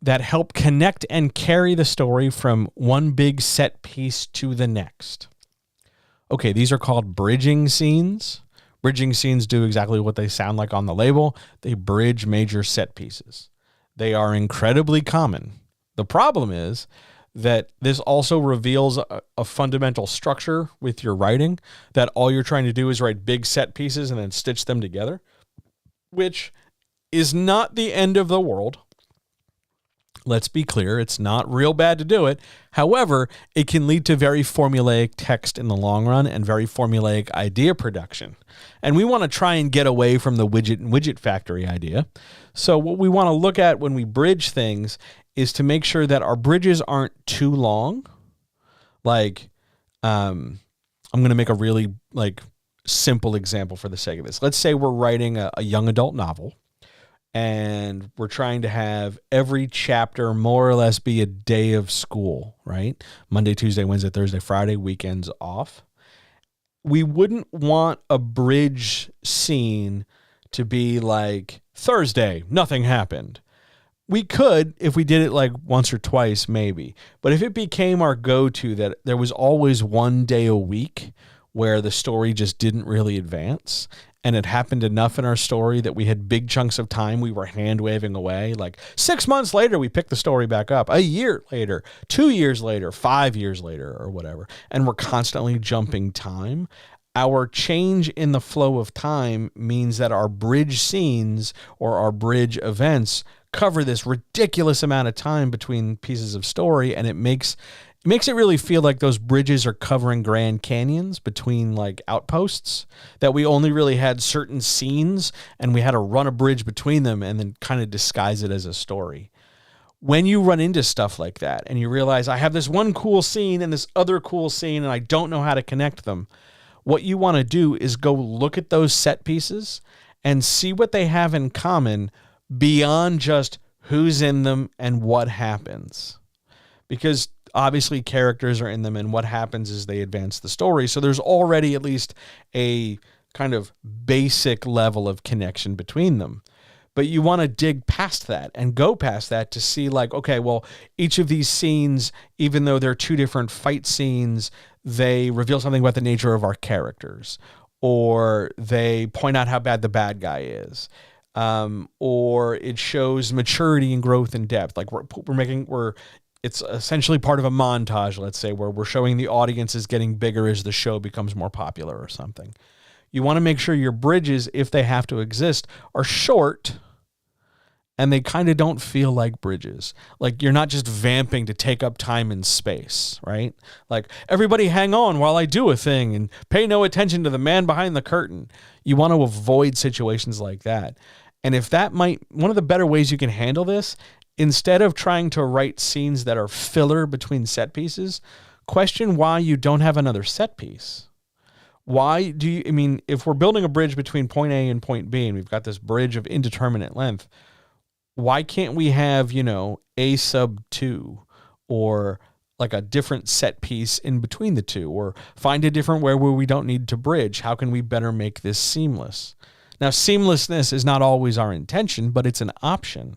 Speaker 1: that help connect and carry the story from one big set piece to the next? Okay, these are called bridging scenes. Bridging scenes do exactly what they sound like on the label. They bridge major set pieces. They are incredibly common. The problem is that this also reveals a fundamental structure with your writing, that all you're trying to do is write big set pieces and then stitch them together, which is not the end of the world. Let's be clear, it's not real bad to do it. However, it can lead to very formulaic text in the long run and very formulaic idea production. And we want to try and get away from the widget and widget factory idea. So what we want to look at when we bridge things is to make sure that our bridges aren't too long. Like, I'm going to make a really simple example for the sake of this. Let's say we're writing a young adult novel, and we're trying to have every chapter more or less be a day of school, right? Monday, Tuesday, Wednesday, Thursday, Friday, weekends off. We wouldn't want a bridge scene to be like Thursday, nothing happened. We could, if we did it like once or twice, maybe. But if it became our go-to that there was always one day a week where the story just didn't really advance, and it happened enough in our story that we had big chunks of time we were hand-waving away. Like 6 months later, we picked the story back up. A year later, 2 years later, 5 years later, or whatever. And we're constantly jumping time. Our change in the flow of time means that our bridge scenes or our bridge events cover this ridiculous amount of time between pieces of story, and it makes it really feel like those bridges are covering Grand Canyons between like outposts, that we only really had certain scenes and we had to run a bridge between them and then kind of disguise it as a story. When you run into stuff like that and you realize I have this one cool scene and this other cool scene and I don't know how to connect them, what you want to do is go look at those set pieces and see what they have in common beyond just who's in them and what happens. Because obviously characters are in them and what happens is they advance the story. So there's already at least a kind of basic level of connection between them. But you want to dig past that and go past that to see like, okay, well, each of these scenes, even though they're two different fight scenes, they reveal something about the nature of our characters, or they point out how bad the bad guy is. Or it shows maturity and growth and depth. Like it's essentially part of a montage, let's say, where we're showing the audience is getting bigger as the show becomes more popular or something. You want to make sure your bridges, if they have to exist, are short and they kind of don't feel like bridges. Like you're not just vamping to take up time and space, right? Like everybody hang on while I do a thing and pay no attention to the man behind the curtain. You want to avoid situations like that. And if that one of the better ways you can handle this, instead of trying to write scenes that are filler between set pieces, question why you don't have another set piece. Why do you, if we're building a bridge between point A and point B, and we've got this bridge of indeterminate length, why can't we have, A sub 2 or like a different set piece in between the two, or find a different way where we don't need to bridge? How can we better make this seamless? Now, seamlessness is not always our intention, but it's an option.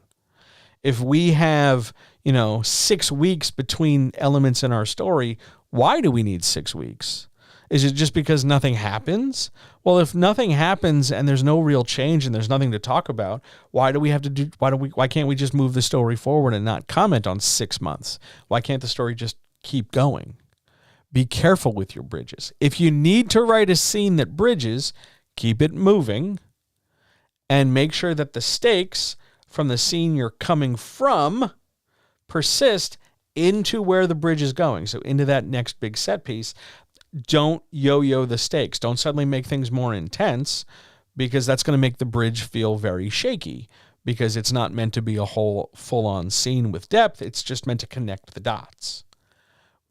Speaker 1: If we have, 6 weeks between elements in our story, why do we need 6 weeks? Is it just because nothing happens? Well, if nothing happens and there's no real change and there's nothing to talk about, why can't we just move the story forward and not comment on 6 months? Why can't the story just keep going? Be careful with your bridges. If you need to write a scene that bridges, keep it moving and make sure that the stakes from the scene you're coming from persist into where the bridge is going. So into that next big set piece. Don't yo-yo the stakes. Don't suddenly make things more intense, because that's going to make the bridge feel very shaky, because it's not meant to be a whole full-on scene with depth. It's just meant to connect the dots.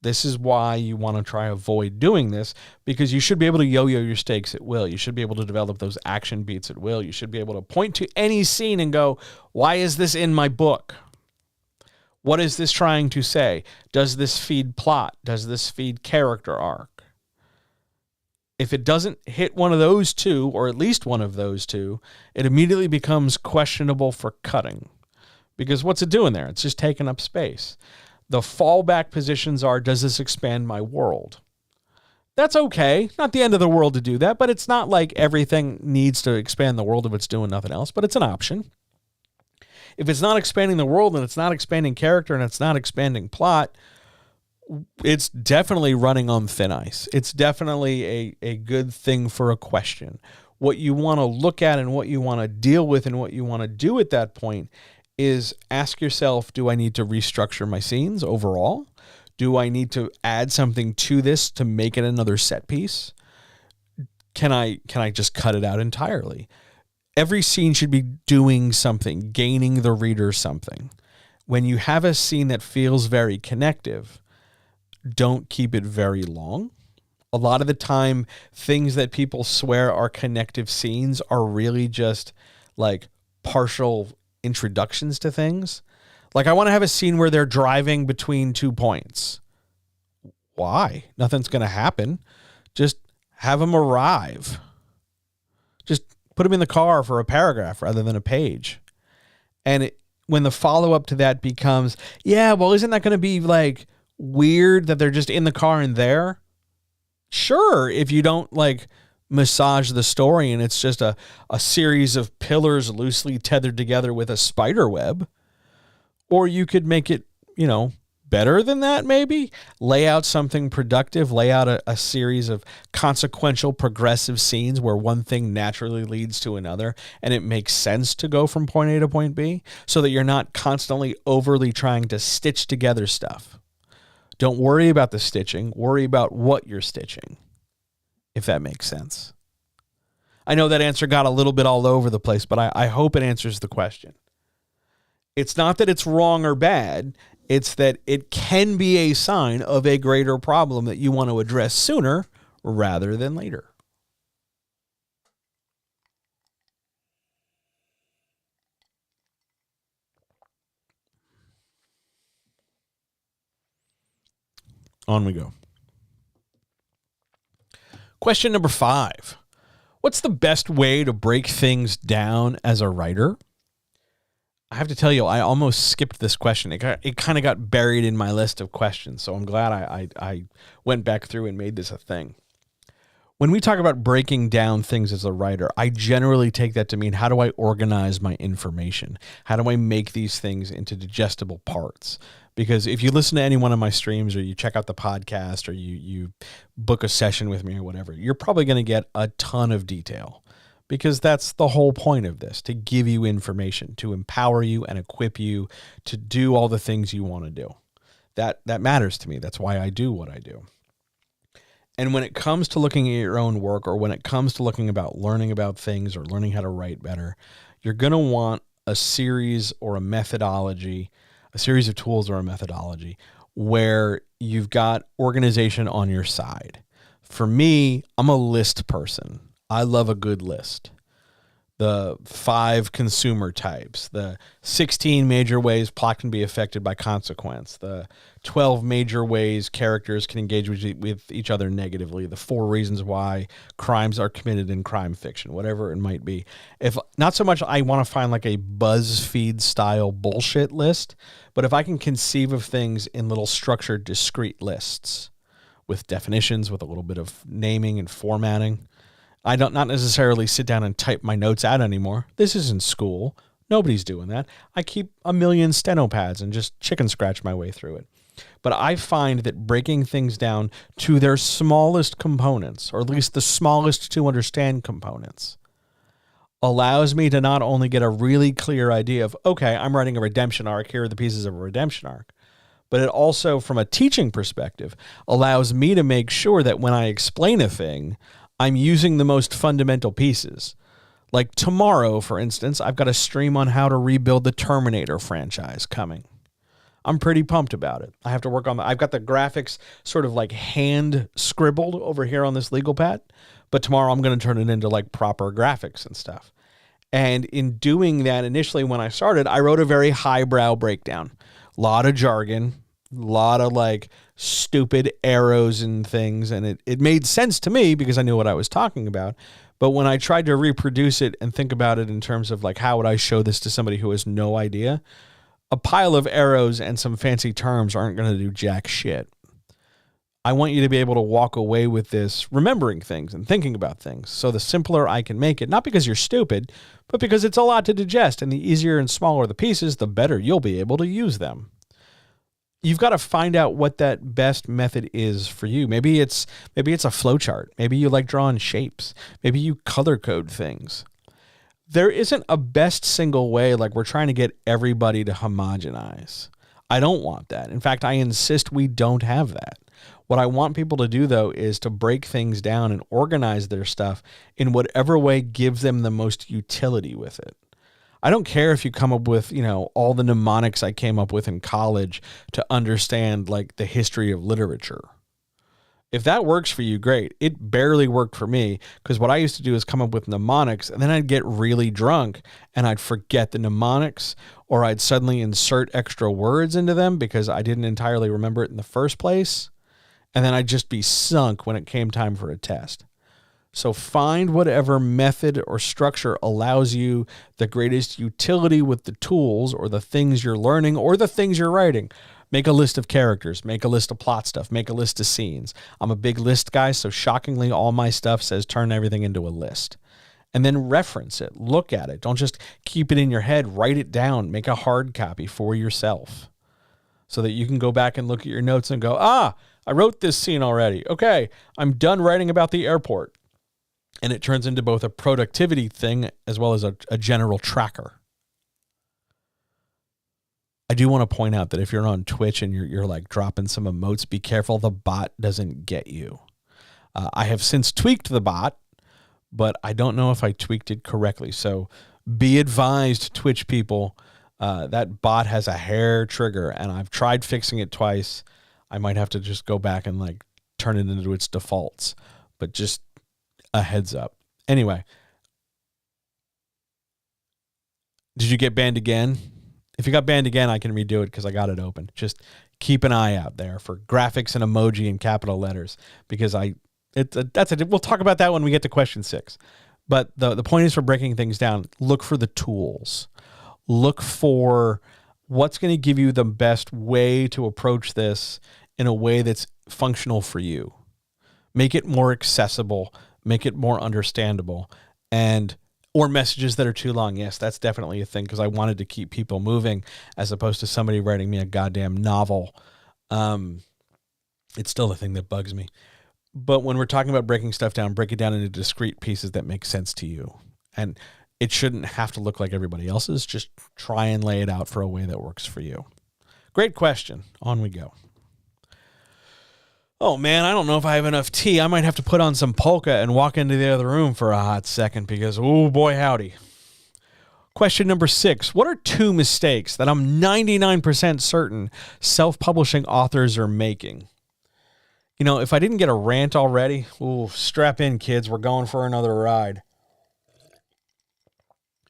Speaker 1: This is why you want to try avoid doing this, because you should be able to yo-yo your stakes at will. You should be able to develop those action beats at will. You should be able to point to any scene and go, why is this in my book? What is this trying to say? Does this feed plot? Does this feed character arc? If it doesn't hit one of those two, or at least one of those two, it immediately becomes questionable for cutting. Because what's it doing there? It's just taking up space. The fallback positions are, does this expand my world? That's okay. Not the end of the world to do that, but it's not like everything needs to expand the world if it's doing nothing else, but it's an option. If it's not expanding the world and it's not expanding character and it's not expanding plot, it's definitely running on thin ice. It's definitely a good thing for a question. What you want to look at and what you want to deal with and what you want to do at that point is ask yourself, do I need to restructure my scenes overall? Do I need to add something to this to make it another set piece? Can I just cut it out entirely? Every scene should be doing something, gaining the reader something. When you have a scene that feels very connective, don't keep it very long. A lot of the time, things that people swear are connective scenes are really just like partial introductions to things. Like, I want to have a scene where they're driving between 2 points. Why? Nothing's going to happen. Just have them arrive. Just put them in the car for a paragraph rather than a page. And when the follow-up to that becomes, yeah, well, isn't that going to be like weird that they're just in the car and there? Sure, if you don't like massage the story and it's just a series of pillars loosely tethered together with a spider web. Or you could make it, better than that maybe. Lay out something productive, lay out a series of consequential progressive scenes where one thing naturally leads to another and it makes sense to go from point A to point B so that you're not constantly overly trying to stitch together stuff. Don't worry about the stitching, worry about what you're stitching, if that makes sense. I know that answer got a little bit all over the place, but I hope it answers the question. It's not that it's wrong or bad. It's that it can be a sign of a greater problem that you want to address sooner rather than later. On we go. Question number 5. What's the best way to break things down as a writer? I have to tell you, I almost skipped this question. It kind of got buried in my list of questions, so I'm glad I went back through and made this a thing. When we talk about breaking down things as a writer, I generally take that to mean, how do I organize my information? How do I make these things into digestible parts? Because if you listen to any one of my streams or you check out the podcast or you book a session with me or whatever, you're probably going to get a ton of detail. Because that's the whole point of this, to give you information, to empower you and equip you to do all the things you want to do. That matters to me. That's why I do what I do. And when it comes to looking at your own work, or when it comes to learning about things or learning how to write better, you're going to want a series or a methodology, a series of tools or a methodology where you've got organization on your side. For me, I'm a list person. I love a good list. The 5 consumer types, the 16 major ways plot can be affected by consequence, the 12 major ways characters can engage with each other negatively, the 4 reasons why crimes are committed in crime fiction, whatever it might be. If not so much I want to find like a BuzzFeed style bullshit list, but if I can conceive of things in little structured, discrete lists with definitions, with a little bit of naming and formatting. I don't not necessarily sit down and type my notes out anymore. This isn't school. Nobody's doing that. I keep a million steno pads and just chicken scratch my way through it. But I find that breaking things down to their smallest components, or at least the smallest to understand components, allows me to not only get a really clear idea of, okay, I'm writing a redemption arc, here are the pieces of a redemption arc, but it also, from a teaching perspective, allows me to make sure that when I explain a thing, I'm using the most fundamental pieces. Like tomorrow, for instance, I've got a stream on how to rebuild the Terminator franchise coming. I'm pretty pumped about it. I have to work on I've got the graphics sort of like hand scribbled over here on this legal pad, but tomorrow I'm going to turn it into like proper graphics and stuff. And in doing that, initially when I started, I wrote a very highbrow breakdown. A lot of jargon, a lot of like stupid arrows and things, and it made sense to me because I knew what I was talking about. But when I tried to reproduce it and think about it in terms of like, how would I show this to somebody who has no idea, a pile of arrows and some fancy terms aren't going to do jack shit. I want you to be able to walk away with this remembering things and thinking about things. So the simpler I can make it, not because you're stupid, but because it's a lot to digest, and the easier and smaller the pieces, the better you'll be able to use them. You've got to find out what that best method is for you. Maybe it's a flowchart. Maybe you like drawing shapes. Maybe you color code things. there isn't a best single way, like we're trying to get everybody to homogenize. I don't want that. In fact, I insist we don't have that. What I want people to do, though, is to break things down and organize their stuff in whatever way gives them the most utility with it. I don't care if you come up with, all the mnemonics I came up with in college to understand like the history of literature. If that works for you, great. It barely worked for me because what I used to do is come up with mnemonics and then I'd get really drunk and I'd forget the mnemonics, or I'd suddenly insert extra words into them because I didn't entirely remember it in the first place. And then I'd just be sunk when it came time for a test. So find whatever method or structure allows you the greatest utility with the tools or the things you're learning or the things you're writing. Make a list of characters, make a list of plot stuff, make a list of scenes. I'm a big list guy, so shockingly all my stuff says turn everything into a list. And then reference it, look at it. Don't just keep it in your head, write it down, make a hard copy for yourself so that you can go back and look at your notes and go, I wrote this scene already. Okay, I'm done writing about the airport. And it turns into both a productivity thing as well as a general tracker. I do want to point out that if you're on Twitch and you're like dropping some emotes, be careful the bot doesn't get you. I have since tweaked the bot, but I don't know if I tweaked it correctly. So be advised, Twitch people, that bot has a hair trigger, and I've tried fixing it twice. I might have to just go back and like turn it into its defaults, but just a heads up. Anyway, did you get banned again? If you got banned again, I can redo it because I got it open. Just keep an eye out there for graphics and emoji in capital letters because we'll talk about that when we get to question 6. But the point is, for breaking things down, look for the tools. Look for what's going to give you the best way to approach this in a way that's functional for you. Make it more accessible, make it more understandable, or messages that are too long. Yes, that's definitely a thing because I wanted to keep people moving as opposed to somebody writing me a goddamn novel. It's still the thing that bugs me. But when we're talking about breaking stuff down, break it down into discrete pieces that make sense to you. And it shouldn't have to look like everybody else's. Just try and lay it out for a way that works for you. Great question. On we go. Oh, man, I don't know if I have enough tea. I might have to put on some polka and walk into the other room for a hot second because, oh, boy, howdy. Question number 6. What are 2 mistakes that I'm 99% certain self-publishing authors are making? If I didn't get a rant already, strap in, kids. We're going for another ride.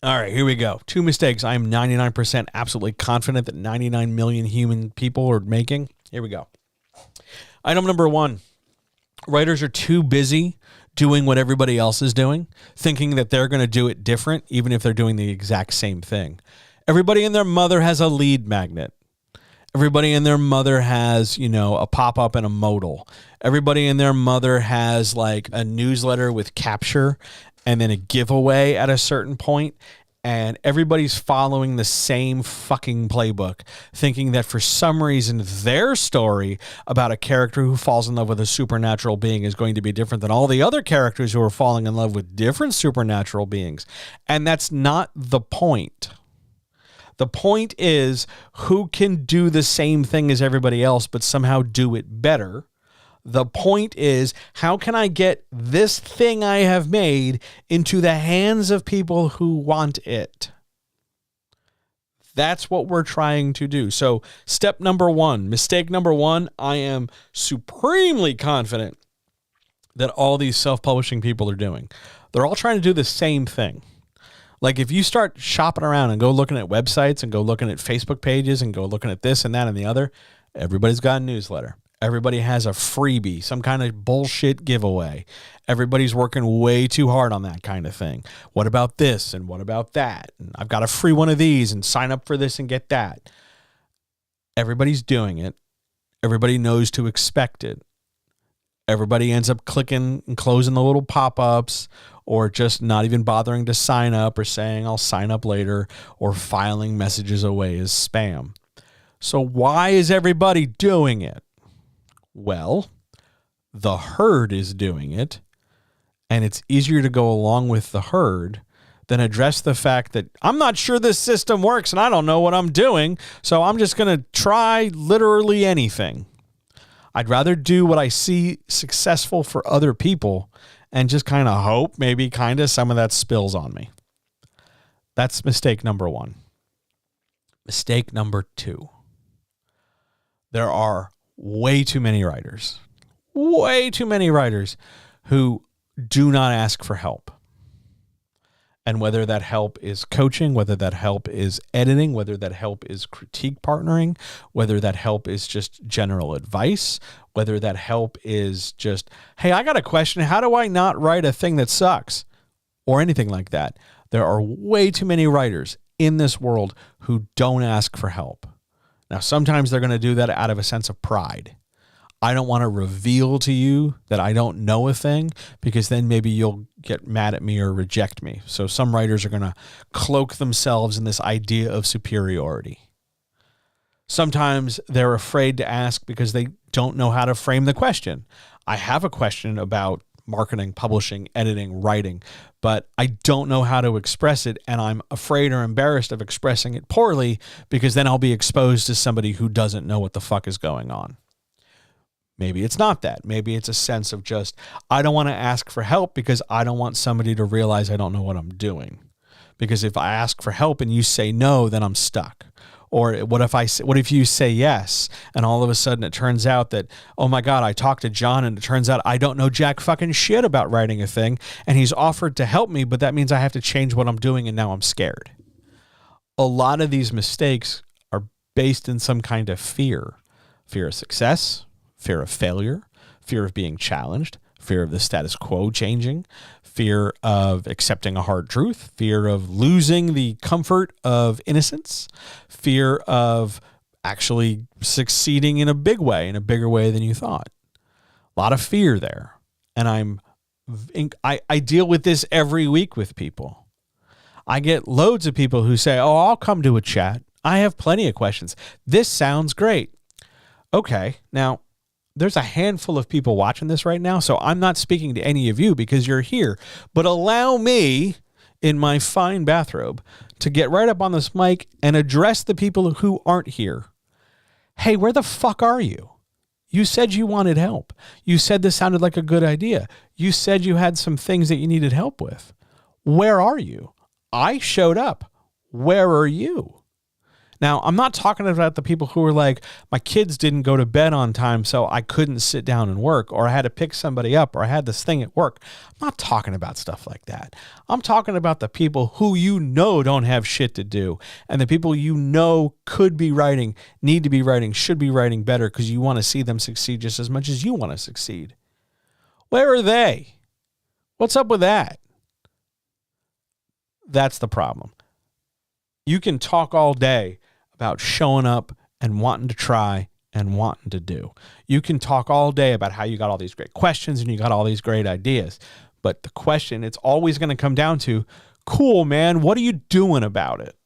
Speaker 1: All right, here we go. 2 mistakes I'm 99% absolutely confident that 99 million human people are making. Here we go. Item number 1, writers are too busy doing what everybody else is doing, thinking that they're going to do it different, even if they're doing the exact same thing. Everybody and their mother has a lead magnet. Everybody and their mother has, a pop-up and a modal. Everybody and their mother has like a newsletter with capture and then a giveaway at a certain point. And everybody's following the same fucking playbook, thinking that for some reason their story about a character who falls in love with a supernatural being is going to be different than all the other characters who are falling in love with different supernatural beings. And that's not the point. The point is who can do the same thing as everybody else, but somehow do it better. The point is, how can I get this thing I have made into the hands of people who want it? That's what we're trying to do. So step number 1, mistake number 1, I am supremely confident that all these self-publishing people are doing. They're all trying to do the same thing. Like if you start shopping around and go looking at websites and go looking at Facebook pages and go looking at this and that and the other, everybody's got a newsletter. Everybody has a freebie, some kind of bullshit giveaway. Everybody's working way too hard on that kind of thing. What about this and what about that? And I've got a free one of these and sign up for this and get that. Everybody's doing it. Everybody knows to expect it. Everybody ends up clicking and closing the little pop-ups or just not even bothering to sign up or saying I'll sign up later or filing messages away as spam. So why is everybody doing it? Well, the herd is doing it, and it's easier to go along with the herd than address the fact that I'm not sure this system works and I don't know what I'm doing, so I'm just going to try literally anything. I'd rather do what I see successful for other people and just kind of hope maybe kind of some of that spills on me. That's mistake number 1. Mistake number 2. There are way too many writers who do not ask for help. And whether that help is coaching, whether that help is editing, whether that help is critique partnering, whether that help is just general advice, whether that help is just, hey, I got a question. How do I not write a thing that sucks? Or anything like that. There are way too many writers in this world who don't ask for help. Now, sometimes they're going to do that out of a sense of pride. I don't want to reveal to you that I don't know a thing because then maybe you'll get mad at me or reject me. So some writers are going to cloak themselves in this idea of superiority. Sometimes they're afraid to ask because they don't know how to frame the question. I have a question about marketing, publishing, editing, writing, but I don't know how to express it, and I'm afraid or embarrassed of expressing it poorly because then I'll be exposed to somebody who doesn't know what the fuck is going on. Maybe it's not that. Maybe it's a sense of just, I don't want to ask for help because I don't want somebody to realize I don't know what I'm doing. Because if I ask for help and you say no, then I'm stuck. Or what if you say yes and all of a sudden it turns out that, oh my God, I talked to John and it turns out I don't know jack fucking shit about writing a thing and he's offered to help me, but that means I have to change what I'm doing and now I'm scared. A lot of these mistakes are based in some kind of fear. Fear of success, fear of failure, fear of being challenged, fear of the status quo changing, fear of accepting a hard truth, fear of losing the comfort of innocence, fear of actually succeeding in a big way, in a bigger way than you thought. A lot of fear there. And I deal with this every week with people. I get loads of people who say, oh, I'll come to a chat. I have plenty of questions. This sounds great. Okay, now, there's a handful of people watching this right now, so I'm not speaking to any of you because you're here. But allow me, in my fine bathrobe, to get right up on this mic and address the people who aren't here. Hey, where the fuck are you? You said you wanted help. You said this sounded like a good idea. You said you had some things that you needed help with. Where are you? I showed up. Where are you? Now, I'm not talking about the people who are like, my kids didn't go to bed on time, so I couldn't sit down and work, or I had to pick somebody up, or I had this thing at work. I'm not talking about stuff like that. I'm talking about the people who you know don't have shit to do, and the people you know could be writing, need to be writing, should be writing better because you want to see them succeed just as much as you want to succeed. Where are they? What's up with that? That's the problem. You can talk all day about showing up and wanting to try and wanting to do. You can talk all day about how you got all these great questions and you got all these great ideas. But the question, it's always going to come down to, cool, man, what are you doing about it?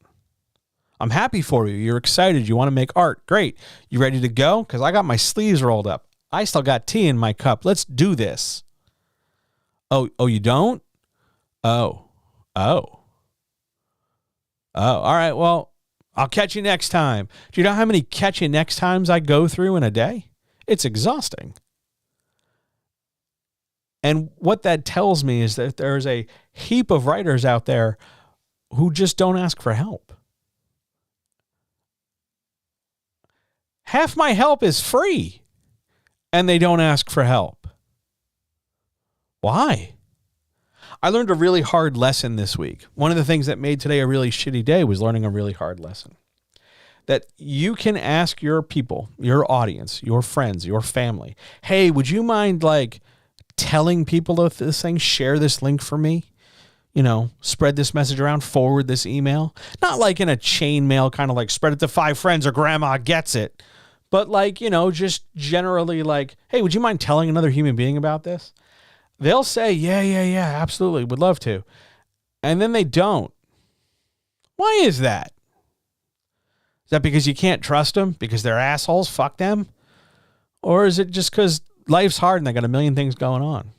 Speaker 1: I'm happy for you. You're excited. You want to make art. Great. You ready to go? Because I got my sleeves rolled up. I still got tea in my cup. Let's do this. Oh, you don't? Oh, all right. Well, I'll catch you next time. Do you know how many catch you next times I go through in a day? It's exhausting. And what that tells me is that there's a heap of writers out there who just don't ask for help. Half my help is free, and they don't ask for help. Why? I learned a really hard lesson this week. One of the things that made today a really shitty day was learning a really hard lesson. That you can ask your people, your audience, your friends, your family, hey, would you mind like telling people of this thing, share this link for me? You know, spread this message around, forward this email. Not like in a chain mail, kind of like spread it to 5 friends or grandma gets it. But like, you know, just generally like, hey, would you mind telling another human being about this? They'll say, yeah, absolutely, would love to. And then they don't. Why is that? Is that because you can't trust them? Because they're assholes? Fuck them? Or is it just because life's hard and they got a million things going on?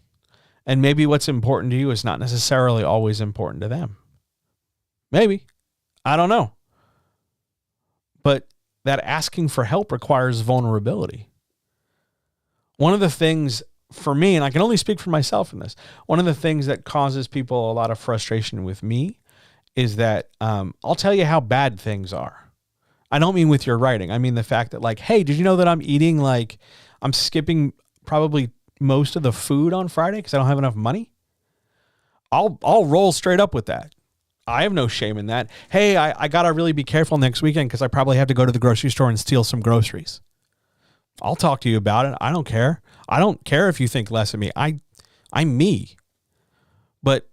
Speaker 1: And maybe what's important to you is not necessarily always important to them. Maybe. I don't know. But that asking for help requires vulnerability. One of the things for me, and I can only speak for myself in this, one of the things that causes people a lot of frustration with me is that I'll tell you how bad things are. I don't mean with your writing. I mean the fact that, like, hey, did you know that I'm skipping probably most of the food on Friday because I don't have enough money? I'll roll straight up with that. I have no shame in that. Hey, I got to really be careful next weekend because I probably have to go to the grocery store and steal some groceries. I'll talk to you about it. I don't care. I don't care if you think less of me. I'm me. But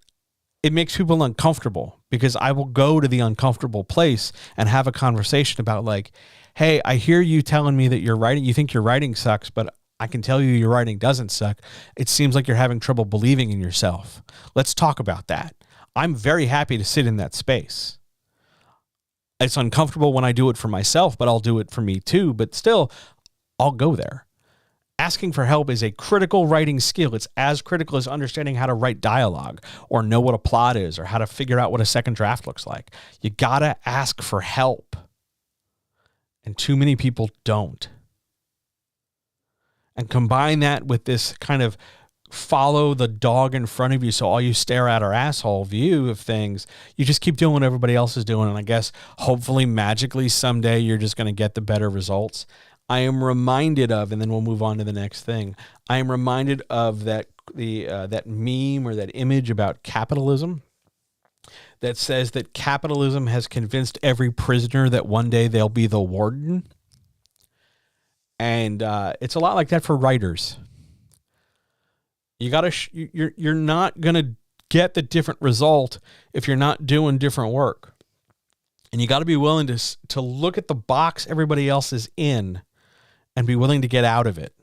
Speaker 1: it makes people uncomfortable because I will go to the uncomfortable place and have a conversation about, like, hey, I hear you telling me that you think your writing sucks, but I can tell you your writing doesn't suck. It seems like you're having trouble believing in yourself. Let's talk about that. I'm very happy to sit in that space. It's uncomfortable when I do it for myself, but I'll do it for me too. But still, I'll go there. Asking for help is a critical writing skill. It's as critical as understanding how to write dialogue or know what a plot is or how to figure out what a second draft looks like. You gotta ask for help. And too many people don't. And combine that with this kind of follow the dog in front of you so all you stare at are asshole view of things. You just keep doing what everybody else is doing. And I guess hopefully magically someday you're just going to get the better results. I am reminded of, and then we'll move on to the next thing. I am reminded of that meme or that image about capitalism that says that capitalism has convinced every prisoner that one day they'll be the warden. And it's a lot like that for writers. You're not going to get the different result if you're not doing different work. And you got to be willing to look at the box everybody else is in and be willing to get out of it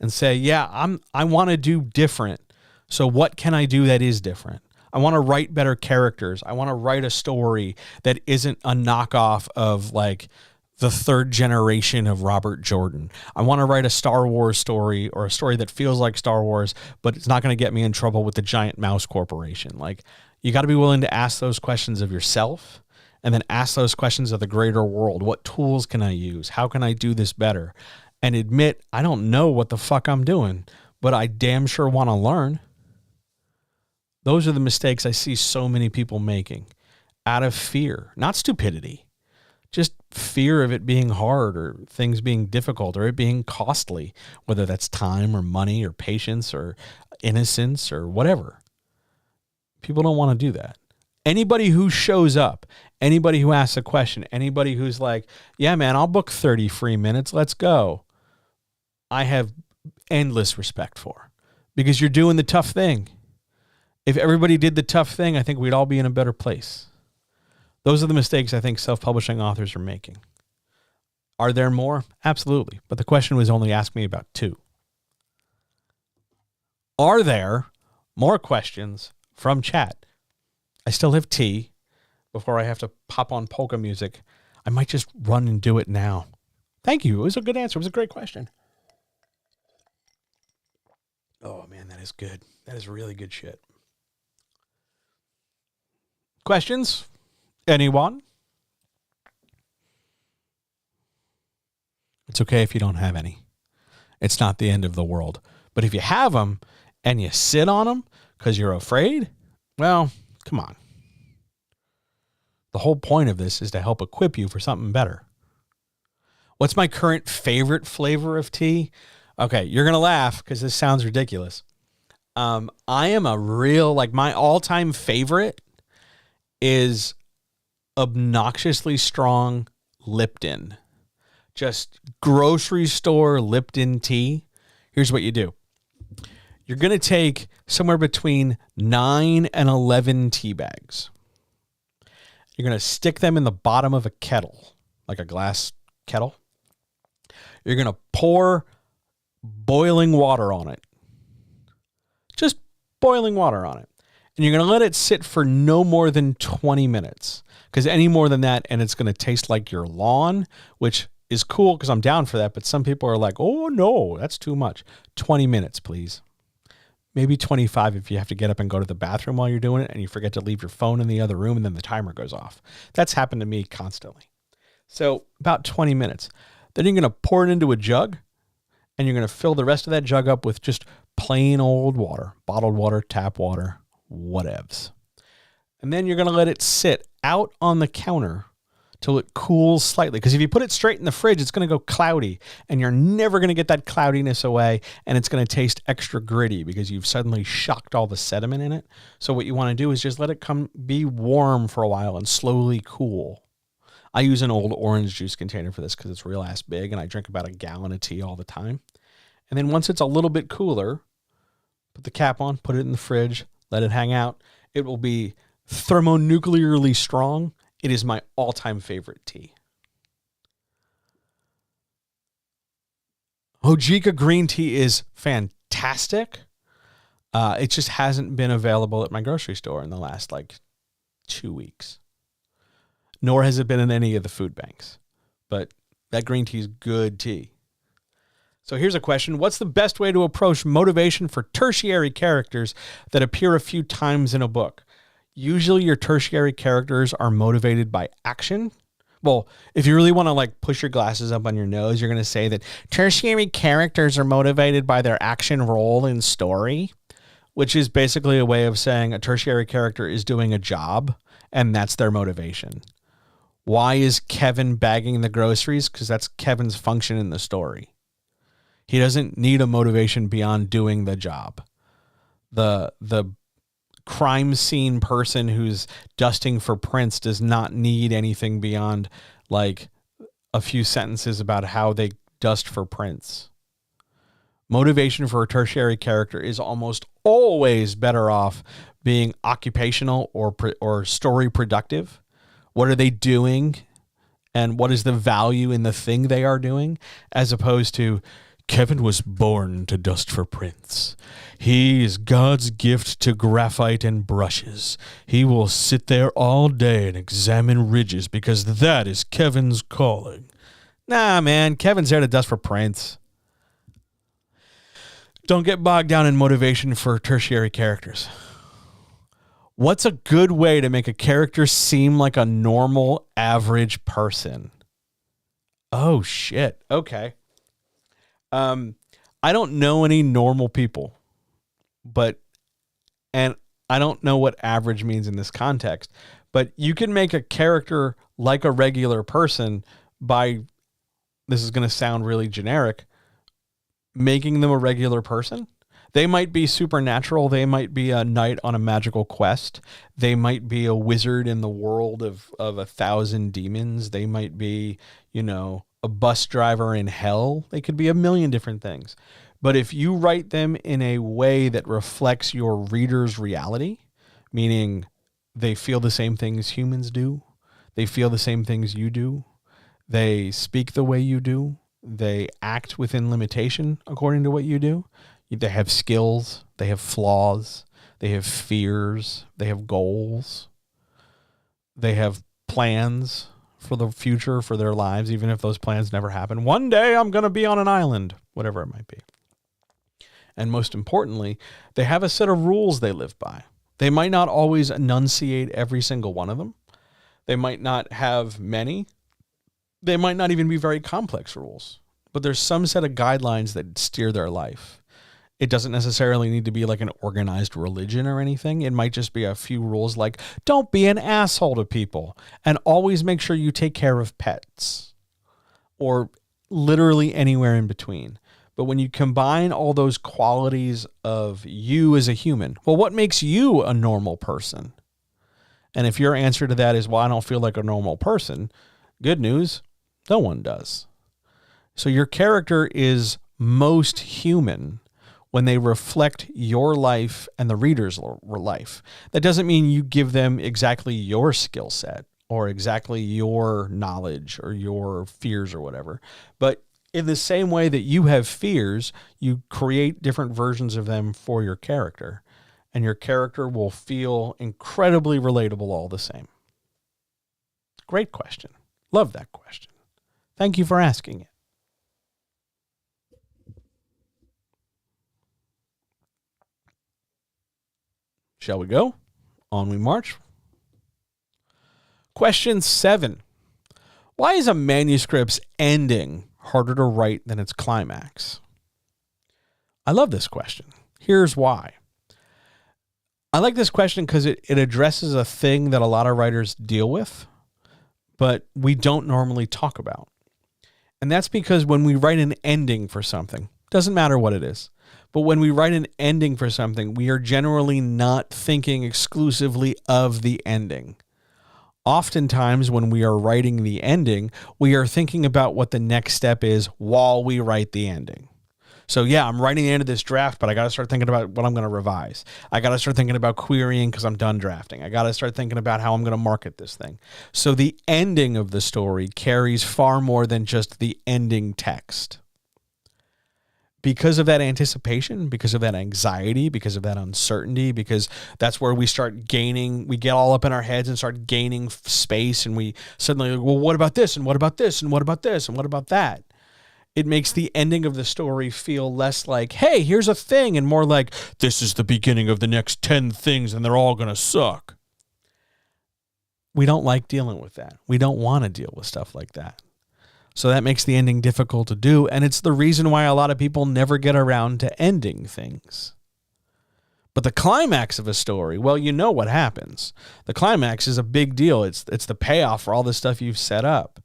Speaker 1: and say, yeah, I want to do different. So what can I do that is different? I want to write better characters. I want to write a story that isn't a knockoff of, like, the third generation of Robert Jordan. I want to write a Star Wars story or a story that feels like Star Wars, but it's not going to get me in trouble with the giant mouse corporation. Like, you got to be willing to ask those questions of yourself and then ask those questions of the greater world. What tools can I use? How can I do this better? And admit, I don't know what the fuck I'm doing, but I damn sure want to learn. Those are the mistakes I see so many people making out of fear, not stupidity. Just fear of it being hard or things being difficult or it being costly, whether that's time or money or patience or innocence or whatever. People don't want to do that. Anybody who shows up, anybody who asks a question, anybody who's like, yeah, man, I'll book 30 free minutes. Let's go. I have endless respect for, because you're doing the tough thing. If everybody did the tough thing, I think we'd all be in a better place. Those are the mistakes I think self-publishing authors are making. Are there more? Absolutely. But the question was only asked me about 2. Are there more questions from chat? I still have tea before I have to pop on polka music. I might just run and do it now. Thank you. It was a good answer. It was a great question. Oh, man, that is good. That is really good shit. Questions? Anyone? It's okay if you don't have any. It's not the end of the world. But if you have them and you sit on them because you're afraid, well, come on. The whole point of this is to help equip you for something better. What's my current favorite flavor of tea? Okay, you're going to laugh because this sounds ridiculous. I am a real, like, my all-time favorite is obnoxiously strong Lipton. Just grocery store Lipton tea. Here's what you do. You're going to take somewhere between 9 and 11 tea bags. You're going to stick them in the bottom of a kettle, like a glass kettle. You're going to pour boiling water on it. Just boiling water on it. And you're going to let it sit for no more than 20 minutes. Because any more than that, and it's going to taste like your lawn, which is cool because I'm down for that. But some people are like, oh, no, that's too much. 20 minutes, please. maybe 25 if you have to get up and go to the bathroom while you're doing it and you forget to leave your phone in the other room and then the timer goes off. That's happened to me constantly. So about 20 minutes. Then you're going to pour it into a jug and you're going to fill the rest of that jug up with just plain old water, bottled water, tap water, whatevs. And then you're going to let it sit out on the counter till it cools slightly. Because if you put it straight in the fridge, it's going to go cloudy and you're never going to get that cloudiness away. And it's going to taste extra gritty because you've suddenly shocked all the sediment in it. So what you want to do is just let it be warm for a while and slowly cool. I use an old orange juice container for this because it's real ass big and I drink about a gallon of tea all the time. And then once it's a little bit cooler, put the cap on, put it in the fridge, let it hang out. It will be thermonuclearly strong. It is my all-time favorite tea. Hojica green tea is fantastic. It just hasn't been available at my grocery store in the last 2 weeks. Nor has it been in any of the food banks. But that green tea is good tea. So here's a question. What's the best way to approach motivation for tertiary characters that appear a few times in a book? Usually your tertiary characters are motivated by action. Well, if you really want to push your glasses up on your nose, you're going to say that tertiary characters are motivated by their action role in story, which is basically a way of saying a tertiary character is doing a job and that's their motivation. Why is Kevin bagging the groceries? Because that's Kevin's function in the story. He doesn't need a motivation beyond doing the job. The crime scene person who's dusting for prints does not need anything beyond a few sentences about how they dust for prints. Motivation for a tertiary character is almost always better off being occupational or story productive. What are they doing? And what is the value in the thing they are doing? As opposed to, Kevin was born to dust for prints. He is God's gift to graphite and brushes. He will sit there all day and examine ridges because that is Kevin's calling. Nah, man, Kevin's there to dust for prints. Don't get bogged down in motivation for tertiary characters. What's a good way to make a character seem like a normal, average person? Oh, shit. Okay. I don't know any normal people, and I don't know what average means in this context, but you can make a character like a regular person by, this is going to sound really generic, making them a regular person. They might be supernatural. They might be a knight on a magical quest. They might be a wizard in the world of 1,000 demons. They might be, a bus driver in hell. They could be a million different things. But if you write them in a way that reflects your reader's reality, meaning they feel the same things humans do, they feel the same things you do, they speak the way you do, they act within limitation according to what you do, they have skills, they have flaws, they have fears, they have goals, they have plans for the future, for their lives, even if those plans never happen. One day I'm going to be on an island, whatever it might be. And most importantly, they have a set of rules they live by. They might not always enunciate every single one of them. They might not have many. They might not even be very complex rules. But there's some set of guidelines that steer their life. It doesn't necessarily need to be like an organized religion or anything. It might just be a few rules like, don't be an asshole to people and always make sure you take care of pets, or literally anywhere in between. But when you combine all those qualities of you as a human, well, what makes you a normal person? And if your answer to that is, well, I don't feel like a normal person, good news, no one does. So your character is most human when they reflect your life and the reader's life. That doesn't mean you give them exactly your skill set or exactly your knowledge or your fears or whatever. But in the same way that you have fears, you create different versions of them for your character. And your character will feel incredibly relatable all the same. Great question. Love that question. Thank you for asking it. Shall we go? On we march. Question 7. Why is a manuscript's ending harder to write than its climax? I love this question. Here's why. I like this question because it addresses a thing that a lot of writers deal with, but we don't normally talk about. And that's because when we write an ending for something, doesn't matter what it is, but when we write an ending for something, we are generally not thinking exclusively of the ending. Oftentimes, when we are writing the ending, we are thinking about what the next step is while we write the ending. So yeah, I'm writing the end of this draft, but I got to start thinking about what I'm going to revise. I got to start thinking about querying because I'm done drafting. I got to start thinking about how I'm going to market this thing. So the ending of the story carries far more than just the ending text. Because of that anticipation, because of that anxiety, because of that uncertainty, because that's where we get all up in our heads and start gaining space, and we suddenly, well, what about this, and what about this, and what about this, and what about that? It makes the ending of the story feel less like, hey, here's a thing, and more like, this is the beginning of the next 10 things, and they're all going to suck. We don't like dealing with that. We don't want to deal with stuff like that. So that makes the ending difficult to do, and it's the reason why a lot of people never get around to ending things. But the climax of a story, well, you know what happens. The climax is a big deal. It's the payoff for all the stuff you've set up.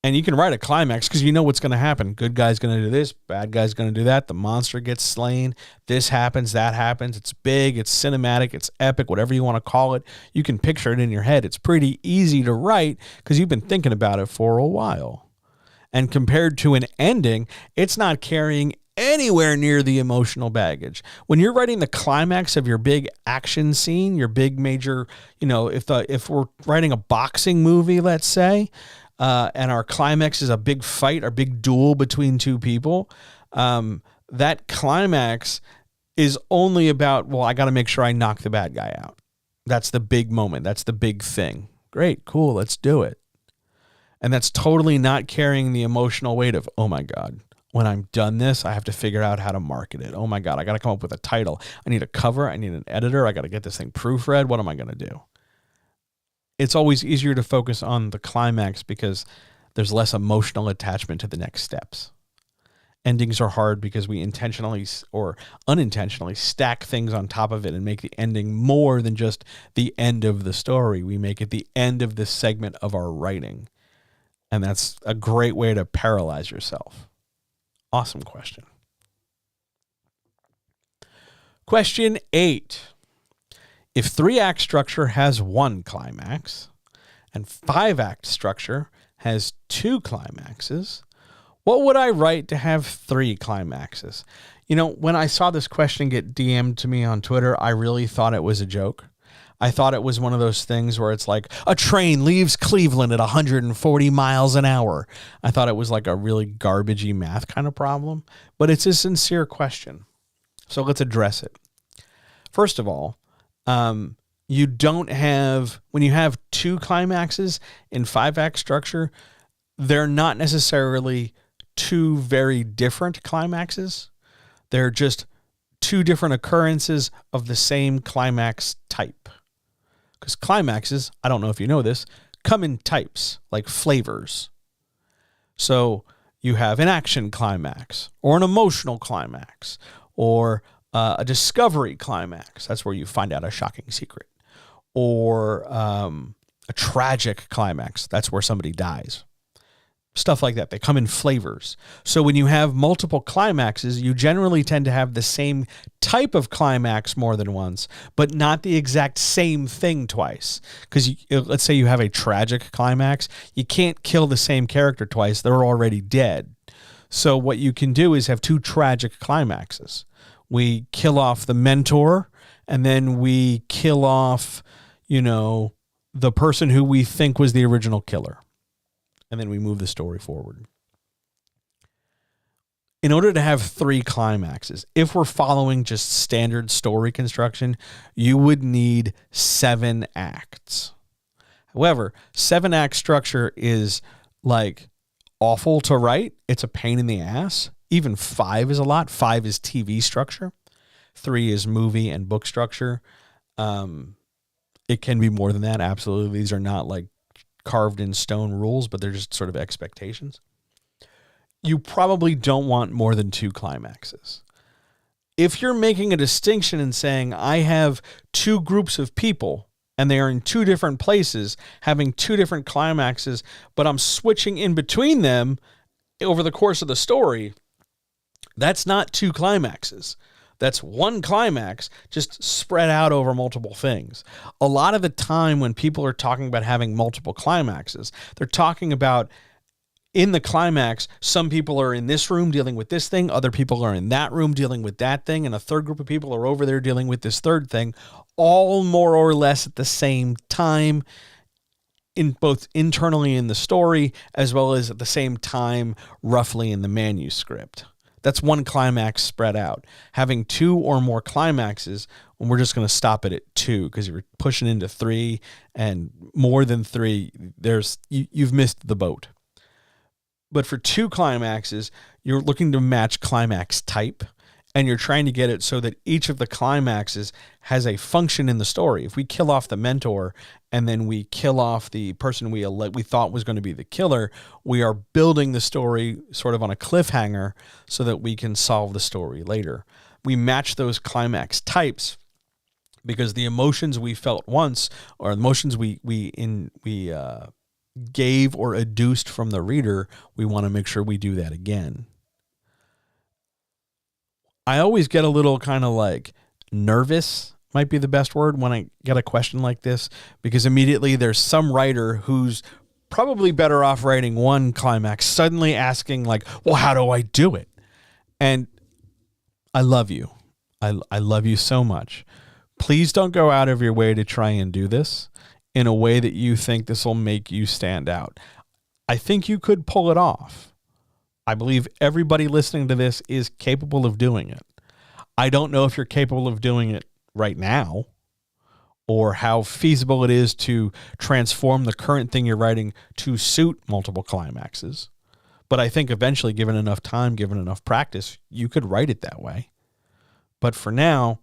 Speaker 1: And you can write a climax because you know what's going to happen. Good guy's going to do this, bad guy's going to do that. The monster gets slain. This happens, that happens. It's big, it's cinematic, it's epic, whatever you want to call it. You can picture it in your head. It's pretty easy to write because you've been thinking about it for a while. And compared to an ending, it's not carrying anywhere near the emotional baggage. When you're writing the climax of your big action scene, your big major, if we're writing a boxing movie, let's say, and our climax is a big fight, our big duel between two people, that climax is only about, well, I got to make sure I knock the bad guy out. That's the big moment. That's the big thing. Great, cool, let's do it. And that's totally not carrying the emotional weight of, oh my God, when I'm done this, I have to figure out how to market it. Oh my God, I got to come up with a title. I need a cover. I need an editor. I got to get this thing proofread. What am I going to do? It's always easier to focus on the climax because there's less emotional attachment to the next steps. Endings are hard because we intentionally or unintentionally stack things on top of it and make the ending more than just the end of the story. We make it the end of this segment of our writing. And that's a great way to paralyze yourself. Awesome question. Question 8. If 3-act structure has 1 climax and 5-act structure has 2 climaxes, what would I write to have 3 climaxes? When I saw this question get DM'd to me on Twitter, I really thought it was a joke. I thought it was one of those things where it's like a train leaves Cleveland at 140 miles an hour. I thought it was like a really garbagey math kind of problem, but it's a sincere question. So let's address it. First of all, you don't have, when you have 2 climaxes in 5-act structure, they're not necessarily 2 very different climaxes. They're just 2 different occurrences of the same climax type. Because climaxes, I don't know if you know this, come in types, like flavors. So you have an action climax, or an emotional climax, or a discovery climax. That's where you find out a shocking secret. Or a tragic climax. That's where somebody dies. Stuff like that. They come in flavors. So when you have multiple climaxes, you generally tend to have the same type of climax more than once, but not the exact same thing twice. Because let's say you have a tragic climax, you can't kill the same character twice. They're already dead. So what you can do is have 2 tragic climaxes. We kill off the mentor, and then we kill off, the person who we think was the original killer. And then we move the story forward. In order to have 3 climaxes, if we're following just standard story construction, you would need 7 acts. However, 7-act structure is like awful to write. It's a pain in the ass. Even 5 is a lot. 5 is TV structure. 3 is movie and book structure. It can be more than that. Absolutely. These are not like carved in stone rules, but they're just sort of expectations. You probably don't want more than 2 climaxes. If you're making a distinction and saying, I have 2 groups of people and they are in 2 different places, having 2 different climaxes, but I'm switching in between them over the course of the story, that's not 2 climaxes. That's 1 climax just spread out over multiple things. A lot of the time when people are talking about having multiple climaxes, they're talking about in the climax, some people are in this room dealing with this thing, other people are in that room dealing with that thing, and a third group of people are over there dealing with this third thing, all more or less at the same time, in both internally in the story as well as at the same time roughly in the manuscript. That's 1 climax spread out. Having 2 or more climaxes, and we're just going to stop it at 2 because you're pushing into 3 and more than 3, you've missed the boat. But for 2 climaxes, you're looking to match climax type, and you're trying to get it so that each of the climaxes has a function in the story. If we kill off the mentor and then we kill off the person we thought was going to be the killer, we are building the story sort of on a cliffhanger so that we can solve the story later. We match those climax types because the emotions we felt once, or emotions we gave or adduced from the reader, we want to make sure we do that again. I always get a little kind of like nervous, might be the best word, when I get a question like this, because immediately there's some writer who's probably better off writing 1 climax, suddenly asking like, well, how do I do it? And I love you. I love you so much. Please don't go out of your way to try and do this in a way that you think this will make you stand out. I think you could pull it off. I believe everybody listening to this is capable of doing it. I don't know if you're capable of doing it right now or how feasible it is to transform the current thing you're writing to suit multiple climaxes. But I think eventually, given enough time, given enough practice, you could write it that way. But for now,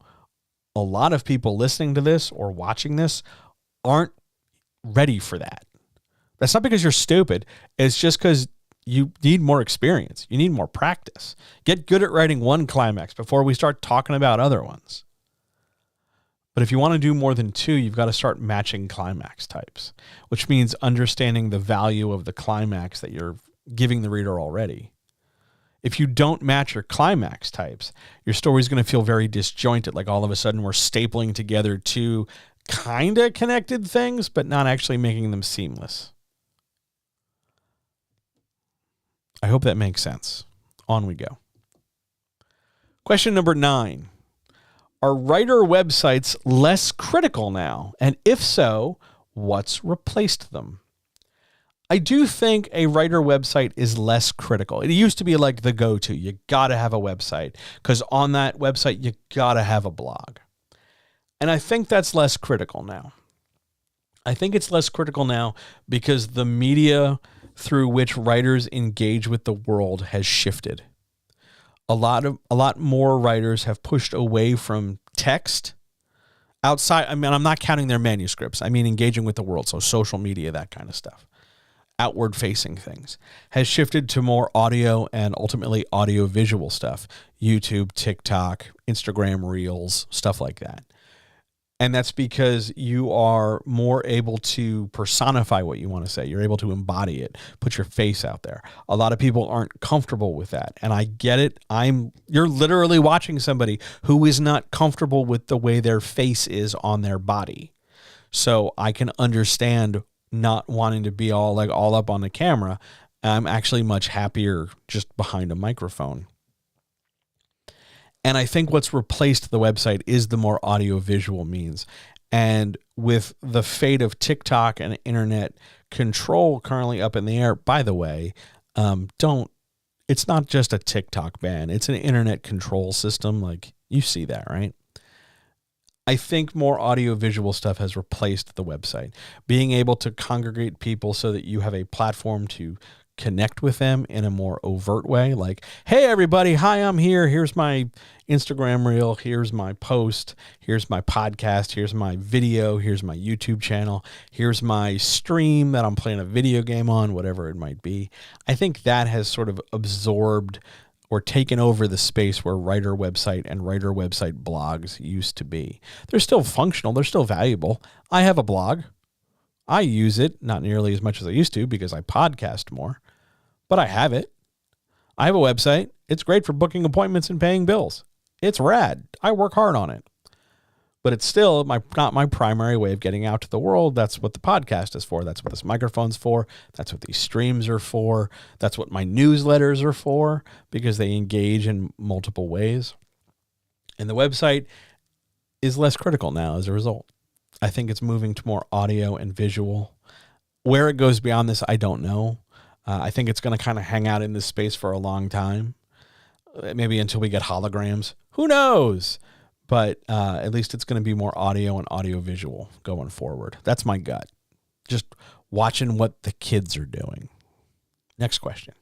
Speaker 1: a lot of people listening to this or watching this aren't ready for that. That's not because you're stupid. It's just because you need more experience. You need more practice. Get good at writing 1 climax before we start talking about other ones. But if you want to do more than 2, you've got to start matching climax types, which means understanding the value of the climax that you're giving the reader already. If you don't match your climax types, your story's going to feel very disjointed, like all of a sudden we're stapling together 2 kind of connected things, but not actually making them seamless. I hope that makes sense. On we go. Question number 9. Are writer websites less critical now? And if so, what's replaced them? I do think a writer website is less critical. It used to be like the go-to. You got to have a website because on that website, you got to have a blog. And I think that's less critical now. I think it's less critical now because the media through which writers engage with the world has shifted. A lot more writers have pushed away from text outside. I mean, I'm not counting their manuscripts. I mean, engaging with the world. So social media, that kind of stuff. Outward facing things has shifted to more audio and ultimately audio visual stuff. YouTube, TikTok, Instagram Reels, stuff like that. And that's because you are more able to personify what you want to say. You're able to embody it, put your face out there. A lot of people aren't comfortable with that. And I get it. You're literally watching somebody who is not comfortable with the way their face is on their body. So I can understand not wanting to be all up on the camera. I'm actually much happier just behind a microphone. And I think what's replaced the website is the more audio-visual means. And with the fate of TikTok and internet control currently up in the air, by the way, it's not just a TikTok ban. It's an internet control system. Like, you see that, right? I think more audio-visual stuff has replaced the website. Being able to congregate people so that you have a platform to connect with them in a more overt way. Like, hey, everybody, hi, I'm here. Here's my Instagram reel. Here's my post. Here's my podcast. Here's my video. Here's my YouTube channel. Here's my stream that I'm playing a video game on, whatever it might be. I think that has sort of absorbed or taken over the space where writer website and writer website blogs used to be. They're still functional. They're still valuable. I have a blog. I use it, not nearly as much as I used to because I podcast more, but I have it. I have a website. It's great for booking appointments and paying bills. It's rad. I work hard on it, but it's still not my primary way of getting out to the world. That's what the podcast is for. That's what this microphone's for. That's what these streams are for. That's what my newsletters are for, because they engage in multiple ways. And the website is less critical now as a result. I think it's moving to more audio and visual. Where it goes beyond this, I don't know. I think it's going to kind of hang out in this space for a long time, maybe until we get holograms. Who knows? But at least it's going to be more audio and audio visual going forward. That's my gut. Just watching what the kids are doing. Next question.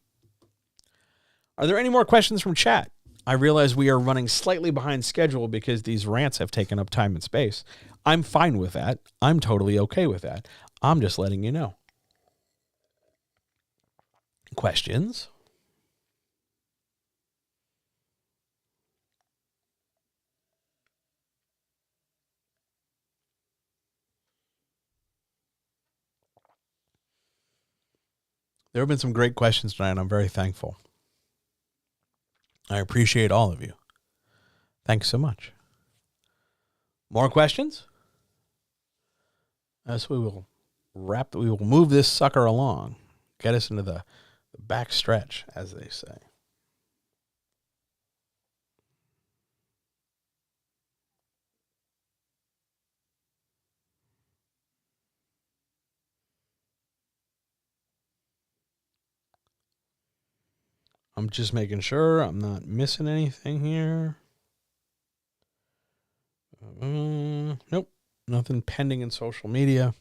Speaker 1: Are there any more questions from chat? I realize we are running slightly behind schedule because these rants have taken up time and space. I'm fine with that. I'm totally okay with that. I'm just letting you know. Questions? There have been some great questions tonight, and I'm very thankful. I appreciate all of you. Thanks so much. More questions? As we will move this sucker along, get us into the back stretch, as they say. I'm just making sure I'm not missing anything here. Nope. Nothing pending in social media.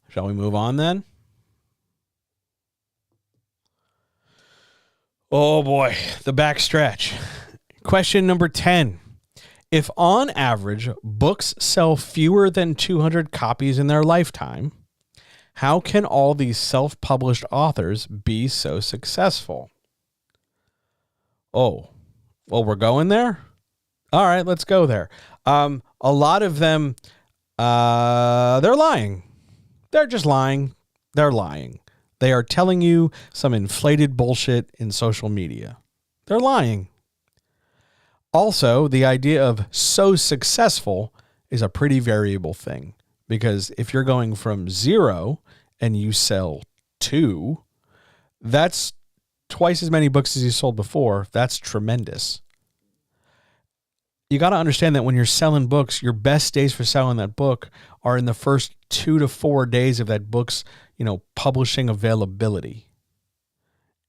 Speaker 1: Shall we move on then? Oh boy, the backstretch. Question number 10. If on average books sell fewer than 200 copies in their lifetime, how can all these self-published authors be so successful? Oh, well, we're going there? All right, let's go there. A lot of them, they're lying. They're just lying. They're lying. They are telling you some inflated bullshit in social media. They're lying. Also, the idea of so successful is a pretty variable thing, because if you're going from 0 and you sell 2, that's twice as many books as you sold before. That's tremendous. You got to understand that when you're selling books, your best days for selling that book are in the first 2 to 4 days of that book's, publishing availability.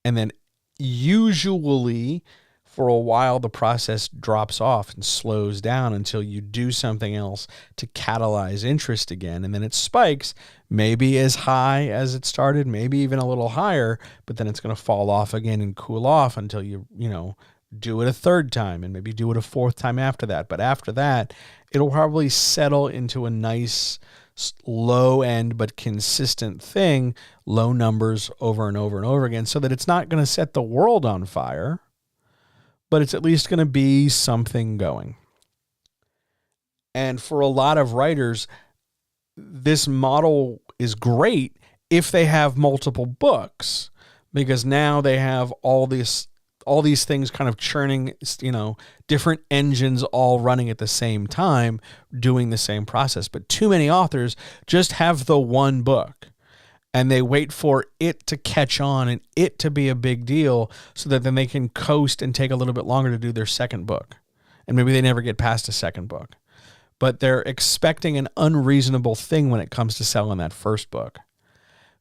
Speaker 1: And then usually for a while, the process drops off and slows down until you do something else to catalyze interest again. And then it spikes, maybe as high as it started, maybe even a little higher, but then it's going to fall off again and cool off until you do it a third time and maybe do it a fourth time after that. But after that, it'll probably settle into a nice low end but consistent thing, low numbers over and over and over again, so that it's not going to set the world on fire, but it's at least going to be something going. And for a lot of writers, this model is great if they have multiple books, because now they have all these things kind of churning, different engines all running at the same time, doing the same process. But too many authors just have the one book and they wait for it to catch on and it to be a big deal so that then they can coast and take a little bit longer to do their second book. And maybe they never get past a second book, but they're expecting an unreasonable thing when it comes to selling that first book.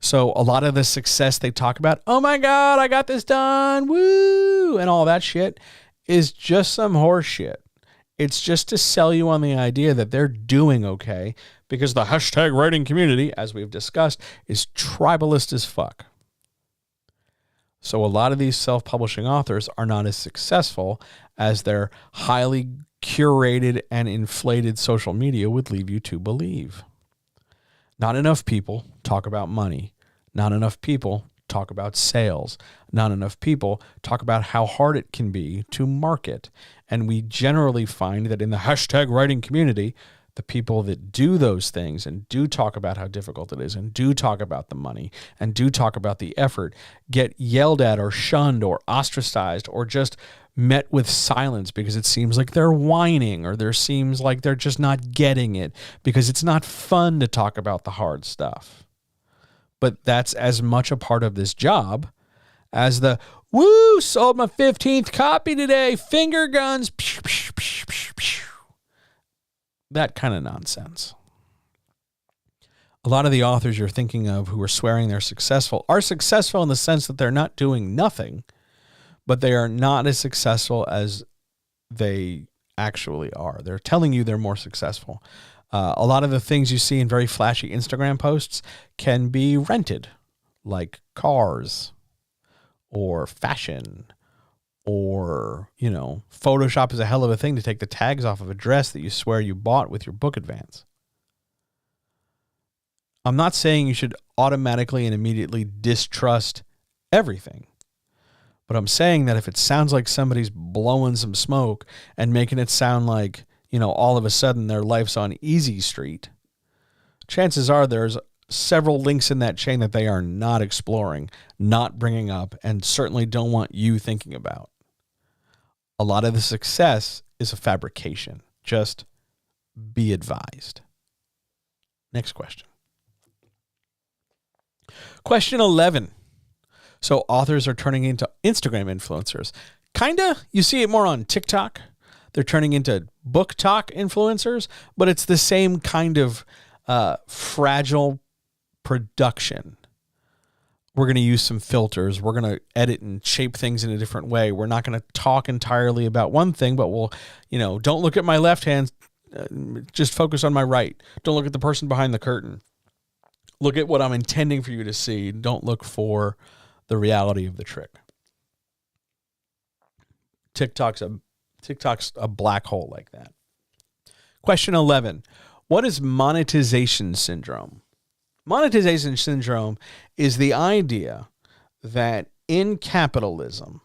Speaker 1: So a lot of the success they talk about, oh my God, I got this done, woo, and all that shit is just some horse shit. It's just to sell you on the idea that they're doing okay, because the hashtag writing community, as we've discussed, is tribalist as fuck. So a lot of these self-publishing authors are not as successful as their highly curated and inflated social media would leave you to believe. Not enough people talk about money. Not enough people talk about sales. Not enough people talk about how hard it can be to market. And we generally find that in the hashtag writing community, the people that do those things and do talk about how difficult it is and do talk about the money and do talk about the effort get yelled at or shunned or ostracized or just met with silence because it seems like they're whining or there seems like they're just not getting it because it's not fun to talk about the hard stuff. But that's as much a part of this job as the, woo, sold my 15th copy today, finger guns, pew, pew, pew, pew, pew. That kind of nonsense. A lot of the authors you're thinking of who are swearing they're successful are successful in the sense that they're not doing nothing, but they are not as successful as they actually are. They're telling you they're more successful. A lot of the things you see in very flashy Instagram posts can be rented, like cars or fashion. Or, Photoshop is a hell of a thing to take the tags off of a dress that you swear you bought with your book advance. I'm not saying you should automatically and immediately distrust everything. But I'm saying that if it sounds like somebody's blowing some smoke and making it sound like, all of a sudden their life's on easy street, chances are there's several links in that chain that they are not exploring, not bringing up, and certainly don't want you thinking about. A lot of the success is a fabrication. Just be advised. Next question. Question 11. So authors are turning into Instagram influencers. Kinda. You see it more on TikTok. They're turning into book talk influencers, but it's the same kind of fragile production. We're going to use some filters. We're going to edit and shape things in a different way. We're not going to talk entirely about one thing, but we'll, don't look at my left hand. Just focus on my right. Don't look at the person behind the curtain. Look at what I'm intending for you to see. Don't look for the reality of the trick. TikTok's a black hole like that. Question 11. What is monetization syndrome? Monetization syndrome is the idea that in capitalism,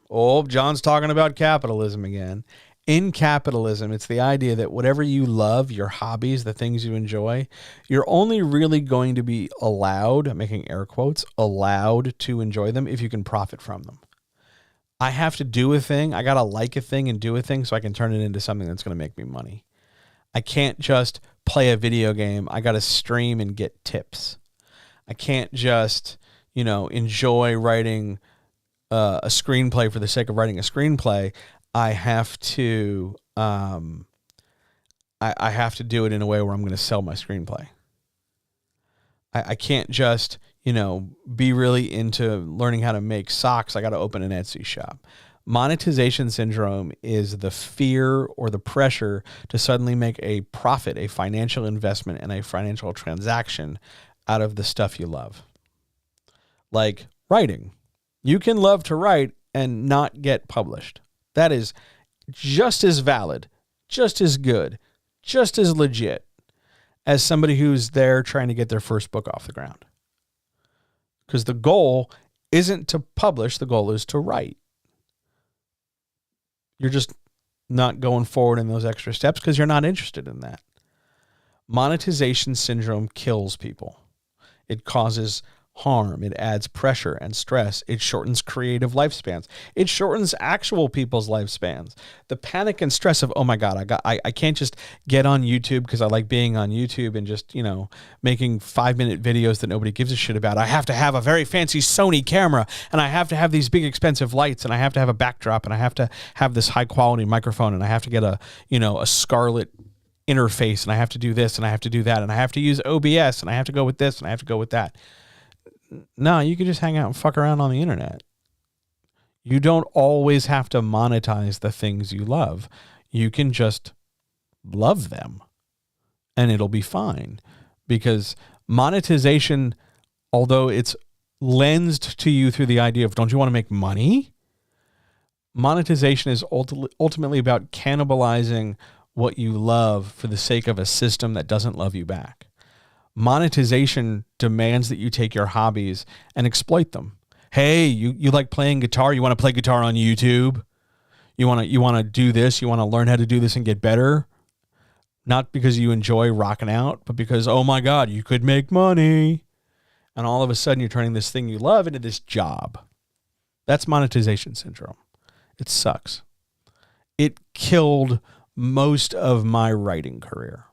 Speaker 1: John's talking about capitalism again. In capitalism, it's the idea that whatever you love, your hobbies, the things you enjoy, you're only really going to be allowed, I'm making air quotes, allowed to enjoy them if you can profit from them. I have to do a thing. I got to like a thing and do a thing so I can turn it into something that's going to make me money. I can't just play a video game. I got to stream and get tips. I can't just, enjoy writing a screenplay for the sake of writing a screenplay. I have to, I have to do it in a way where I'm going to sell my screenplay. I can't just, be really into learning how to make socks. I got to open an Etsy shop. Monetization syndrome is the fear or the pressure to suddenly make a profit, a financial investment, and a financial transaction out of the stuff you love. Like writing. You can love to write and not get published. That is just as valid, just as good, just as legit as somebody who's there trying to get their first book off the ground. Because the goal isn't to publish, the goal is to write. You're just not going forward in those extra steps because you're not interested in that. Monetization syndrome kills people. It causes harm. It adds pressure and stress. It shortens creative lifespans. It shortens actual people's lifespans. The panic and stress of, oh my God, I can't just get on YouTube because I like being on YouTube and just, making 5-minute videos that nobody gives a shit about. I have to have a very fancy Sony camera and I have to have these big expensive lights and I have to have a backdrop and I have to have this high quality microphone and I have to get a Scarlett interface and I have to do this and I have to do that and I have to use OBS and I have to go with this and I have to go with that. No, you can just hang out and fuck around on the internet. You don't always have to monetize the things you love. You can just love them and it'll be fine. Because monetization, although it's lensed to you through the idea of, don't you want to make money? Monetization is ultimately about cannibalizing what you love for the sake of a system that doesn't love you back. Monetization demands that you take your hobbies and exploit them. Hey, you like playing guitar? You want to play guitar on YouTube? You want to do this? You want to learn how to do this and get better? Not because you enjoy rocking out, but because, oh my God, you could make money. And all of a sudden you're turning this thing you love into this job. That's monetization syndrome. It sucks. It killed most of my writing career.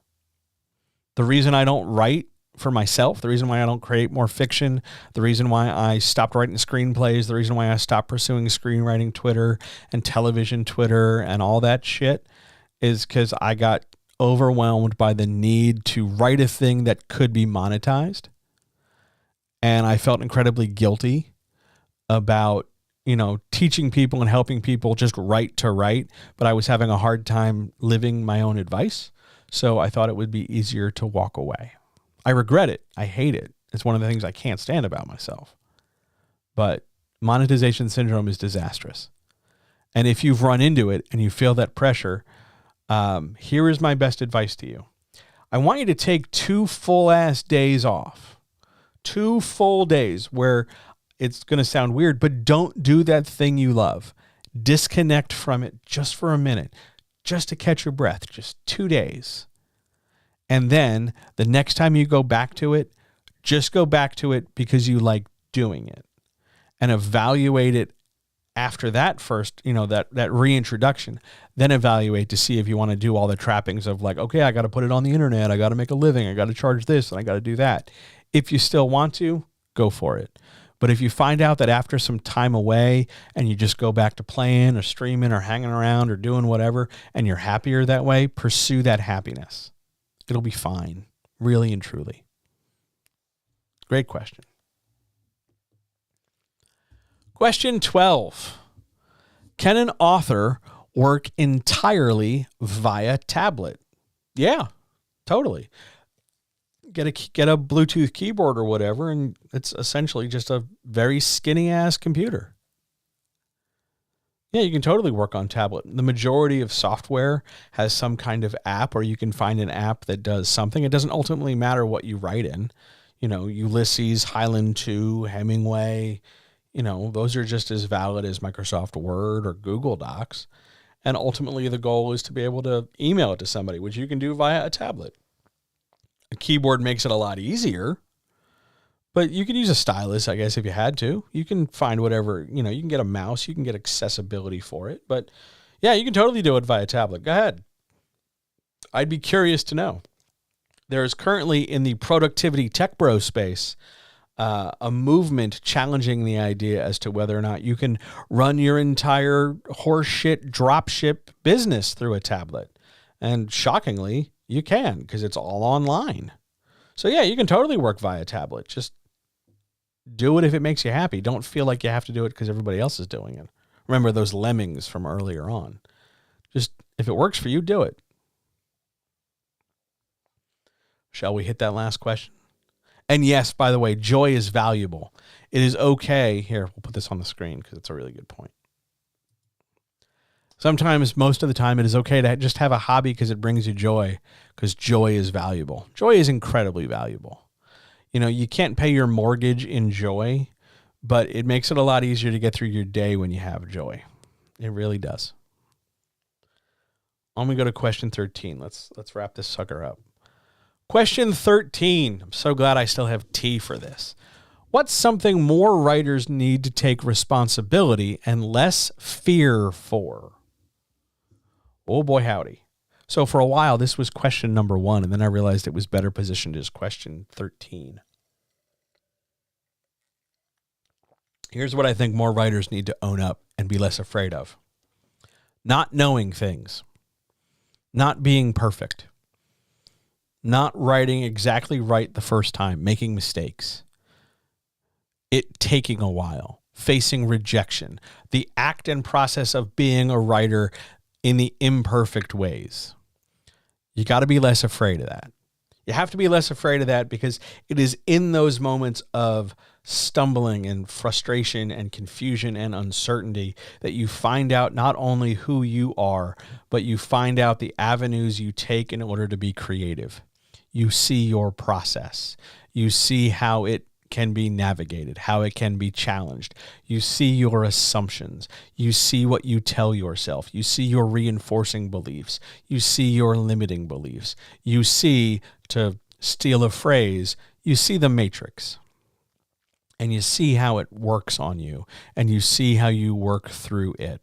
Speaker 1: The reason I don't write for myself, the reason why I don't create more fiction, the reason why I stopped writing screenplays, the reason why I stopped pursuing screenwriting Twitter and television Twitter and all that shit is because I got overwhelmed by the need to write a thing that could be monetized. And I felt incredibly guilty about, teaching people and helping people just write to write, but I was having a hard time living my own advice. So I thought it would be easier to walk away. I regret it. I hate it. It's one of the things I can't stand about myself. But monetization syndrome is disastrous. And if you've run into it and you feel that pressure, here is my best advice to you. I want you to take 2 full-ass days off. 2 full days where it's going to sound weird, but don't do that thing you love. Disconnect from it just for a minute, just to catch your breath, just 2 days. And then the next time you go back to it, just go back to it because you like doing it, and evaluate it after that first, that reintroduction. Then evaluate to see if you want to do all the trappings of like, okay, I got to put it on the internet. I got to make a living. I got to charge this and I got to do that. If you still want to, go for it. But if you find out that after some time away and you just go back to playing or streaming or hanging around or doing whatever, and you're happier that way, pursue that happiness. It'll be fine, really and truly. Great question. Question 12. Can an author work entirely via tablet? Yeah, totally. Get a Bluetooth keyboard or whatever, and it's essentially just a very skinny ass computer. Yeah, you can totally work on tablet. The majority of software has some kind of app, or you can find an app that does something. It doesn't ultimately matter what you write in. Ulysses, Highland 2, Hemingway, those are just as valid as Microsoft Word or Google Docs. And ultimately the goal is to be able to email it to somebody, which you can do via a tablet. A keyboard makes it a lot easier, but you could use a stylus, I guess, if you had to. You can find whatever, you can get a mouse, you can get accessibility for it. But yeah, you can totally do it via tablet. Go ahead. I'd be curious to know. There is currently in the productivity tech bro space a movement challenging the idea as to whether or not you can run your entire horseshit dropship business through a tablet. And shockingly, you can, because it's all online. So yeah, you can totally work via tablet. Just do it if it makes you happy. Don't feel like you have to do it because everybody else is doing it. Remember those lemmings from earlier on. Just, if it works for you, do it. Shall we hit that last question? And yes, by the way, joy is valuable. It is okay. Here, we'll put this on the screen because it's a really good point. Sometimes, most of the time, it is okay to just have a hobby because it brings you joy, because joy is valuable. Joy is incredibly valuable. You can't pay your mortgage in joy, but it makes it a lot easier to get through your day when you have joy. It really does. I'm going to go to question 13. Let's wrap this sucker up. Question 13. I'm so glad I still have tea for this. What's something more writers need to take responsibility and less fear for? Oh boy, howdy. So for a while, this was question number 1, and then I realized it was better positioned as question 13. Here's what I think more writers need to own up and be less afraid of. Not knowing things. Not being perfect. Not writing exactly right the first time. Making mistakes. It taking a while. Facing rejection. The act and process of being a writer in the imperfect ways. You got to be less afraid of that. You have to be less afraid of that because it is in those moments of stumbling and frustration and confusion and uncertainty that you find out not only who you are, but you find out the avenues you take in order to be creative. You see your process. You see how it can be navigated, how it can be challenged. You see your assumptions. You see what you tell yourself. You see your reinforcing beliefs. You see your limiting beliefs. You see, to steal a phrase, you see the matrix. And you see how it works on you, and you see how you work through it.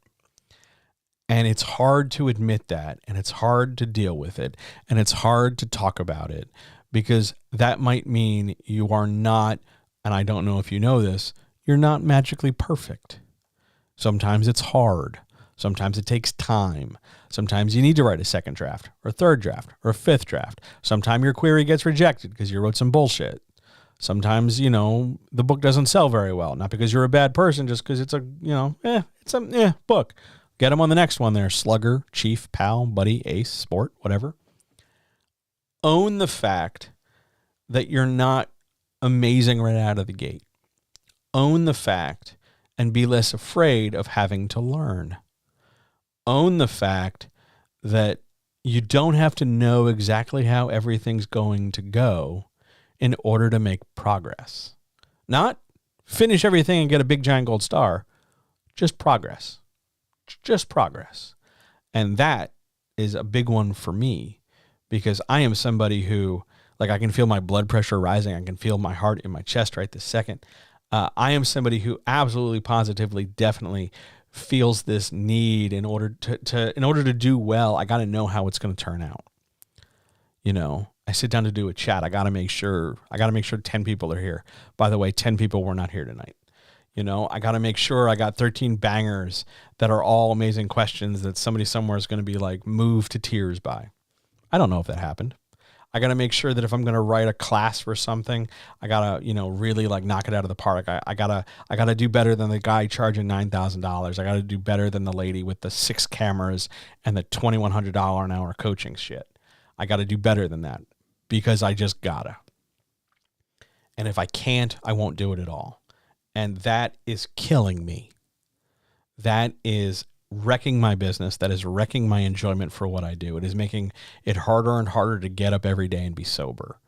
Speaker 1: And it's hard to admit that, and it's hard to deal with it, and it's hard to talk about it, because that might mean you are not, and I don't know if you know this, you're not magically perfect. Sometimes it's hard. Sometimes it takes time. Sometimes you need to write a second draft, or a third draft, or a fifth draft. Sometimes your query gets rejected because you wrote some bullshit. Sometimes, the book doesn't sell very well, not because you're a bad person, just because it's a book. Get them on the next one there. Slugger, chief, pal, buddy, ace, sport, whatever. Own the fact that you're not amazing right out of the gate. Own the fact and be less afraid of having to learn. Own the fact that you don't have to know exactly how everything's going to go in order to make progress. Not finish everything and get a big giant gold star, just progress. Just progress. And that is a big one for me, because I am somebody who, I can feel my blood pressure rising. I can feel my heart in my chest right this second. I am somebody who absolutely, positively, definitely feels this need in order to do well. I got to know how it's going to turn out. I sit down to do a chat. I got to make sure 10 people are here. By the way, 10 people were not here tonight. I got to make sure I got 13 bangers that are all amazing questions that somebody somewhere is going to be moved to tears by. I don't know if that happened. I got to make sure that if I'm going to write a class for something, I got to, really knock it out of the park. I got to do better than the guy charging $9,000. I got to do better than the lady with the 6 cameras and the $2,100 an hour coaching shit. I got to do better than that, because I just gotta. And if I can't, I won't do it at all. And that is killing me. That is wrecking my business. That is wrecking my enjoyment for what I do. It is making it harder and harder to get up every day and be sober.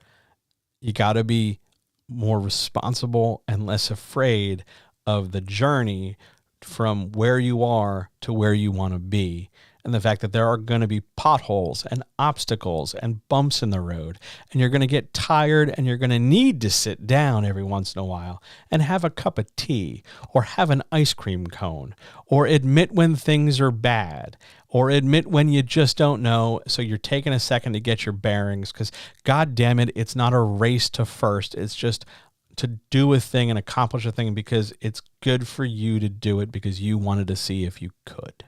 Speaker 1: You got to be more responsible and less afraid of the journey from where you are to where you want to be. And the fact that there are going to be potholes and obstacles and bumps in the road, and you're going to get tired, and you're going to need to sit down every once in a while and have a cup of tea, or have an ice cream cone, or admit when things are bad, or admit when you just don't know. So you're taking a second to get your bearings, because God damn it, it's not a race to first. It's just to do a thing and accomplish a thing because it's good for you to do it, because you wanted to see if you could.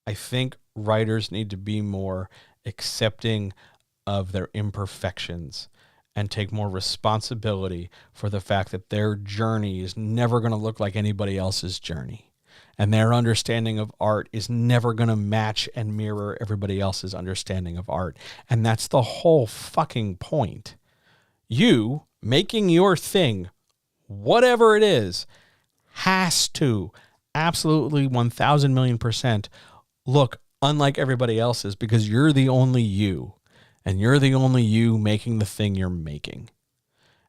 Speaker 1: I think writers need to be more accepting of their imperfections and take more responsibility for the fact that their journey is never going to look like anybody else's journey. And their understanding of art is never going to match and mirror everybody else's understanding of art. And that's the whole fucking point. You making your thing, whatever it is, has to absolutely 1,000 million % look unlike everybody else's, because you're the only you, and you're the only you making the thing you're making.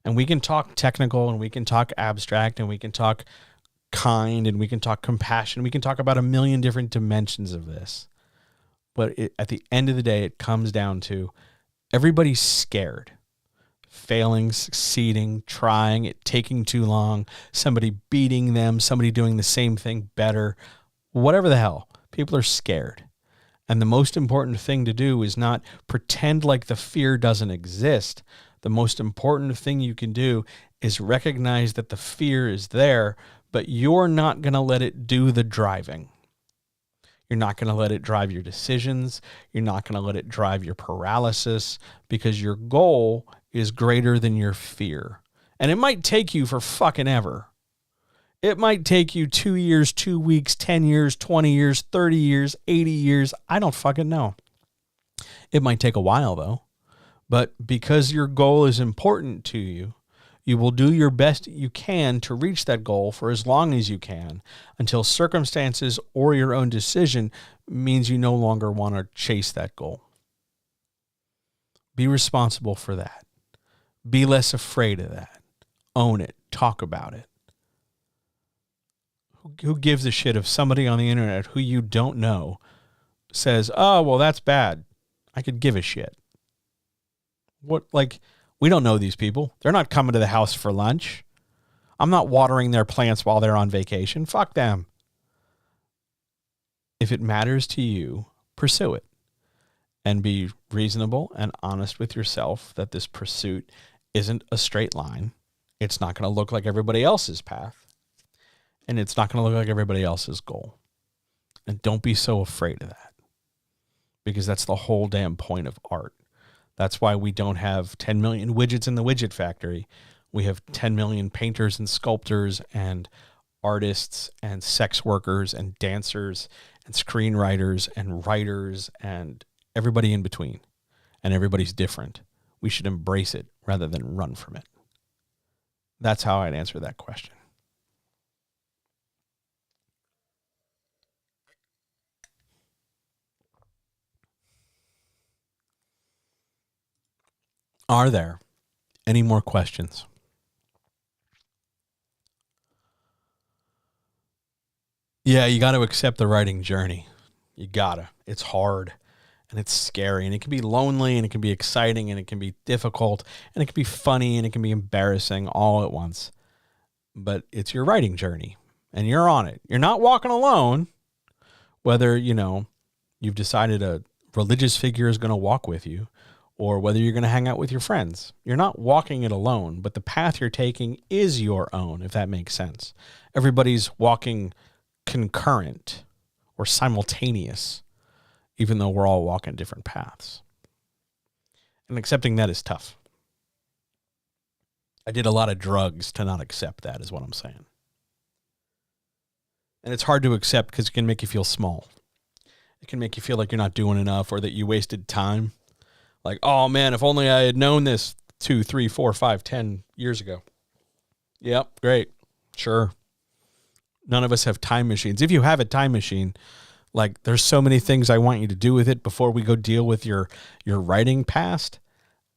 Speaker 1: And we can talk technical, and we can talk abstract, and we can talk kind, and we can talk compassion. We can talk about a million different dimensions of this. But at the end of the day, it comes down to everybody's scared. Failing, succeeding, trying, it taking too long, somebody beating them, somebody doing the same thing better, whatever the hell. People are scared. And the most important thing to do is not pretend like the fear doesn't exist. The most important thing you can do is recognize that the fear is there, but you're not going to let it do the driving. You're not going to let it drive your decisions. You're not going to let it drive your paralysis, because your goal is greater than your fear. And it might take you for fucking ever. It might take you 2 years, 2 weeks, 10 years, 20 years, 30 years, 80 years. I don't fucking know. It might take a while though. But because your goal is important to you, You will do your best you can to reach that goal for as long as you can until circumstances or your own decision means you no longer want to chase that goal. Be responsible for that. Be less afraid of that. Own it. Talk about it. Who gives a shit if somebody on the internet who you don't know says, oh, well, that's bad. I could give a shit. What, like, we don't know these people. They're not coming to the house for lunch. I'm not watering their plants while they're on vacation. Fuck them. If it matters to you, pursue it. And be reasonable and honest with yourself that this pursuit isn't a straight line. It's not going to look like everybody else's path. And it's not going to look like everybody else's goal. And don't be so afraid of that. Because that's the whole damn point of art. That's why we don't have 10 million widgets in the widget factory. We have 10 million painters and sculptors and artists and sex workers and dancers and screenwriters and writers and everybody in between. And everybody's different. We should embrace it rather than run from it. That's how I'd answer that question. Are there any more questions? Yeah, you got to accept the writing journey. You gotta. It's hard and it's scary and it can be lonely and it can be exciting and it can be difficult and it can be funny and it can be embarrassing all at once. But it's your writing journey and you're on it. You're not walking alone, whether, you've decided a religious figure is going to walk with you, or whether you're going to hang out with your friends. You're not walking it alone, but the path you're taking is your own, if that makes sense. Everybody's walking concurrent or simultaneous, even though we're all walking different paths. And accepting that is tough. I did a lot of drugs to not accept that, is what I'm saying. And it's hard to accept because it can make you feel small. It can make you feel like you're not doing enough or that you wasted time. Like, oh man, if only I had known this 2, 3, 4, 5, 10 years ago. Yep, great. Sure. None of us have time machines. If you have a time machine, like there's so many things I want you to do with it before we go deal with your writing past.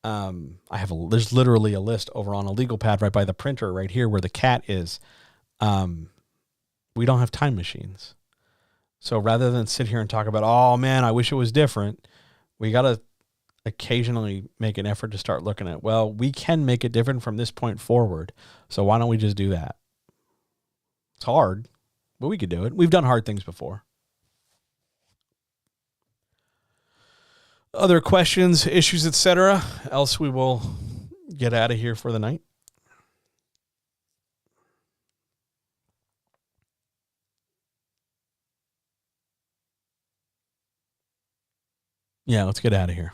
Speaker 1: There's literally a list over on a legal pad right by the printer right here where the cat is. We don't have time machines. So rather than sit here and talk about, oh man, I wish it was different, we got to occasionally make an effort to start looking at, well, we can make it different from this point forward. So why don't we just do that? It's hard, but we could do it. We've done hard things before. Other questions, issues, etc. Else we will get out of here for the night. Yeah, let's get out of here.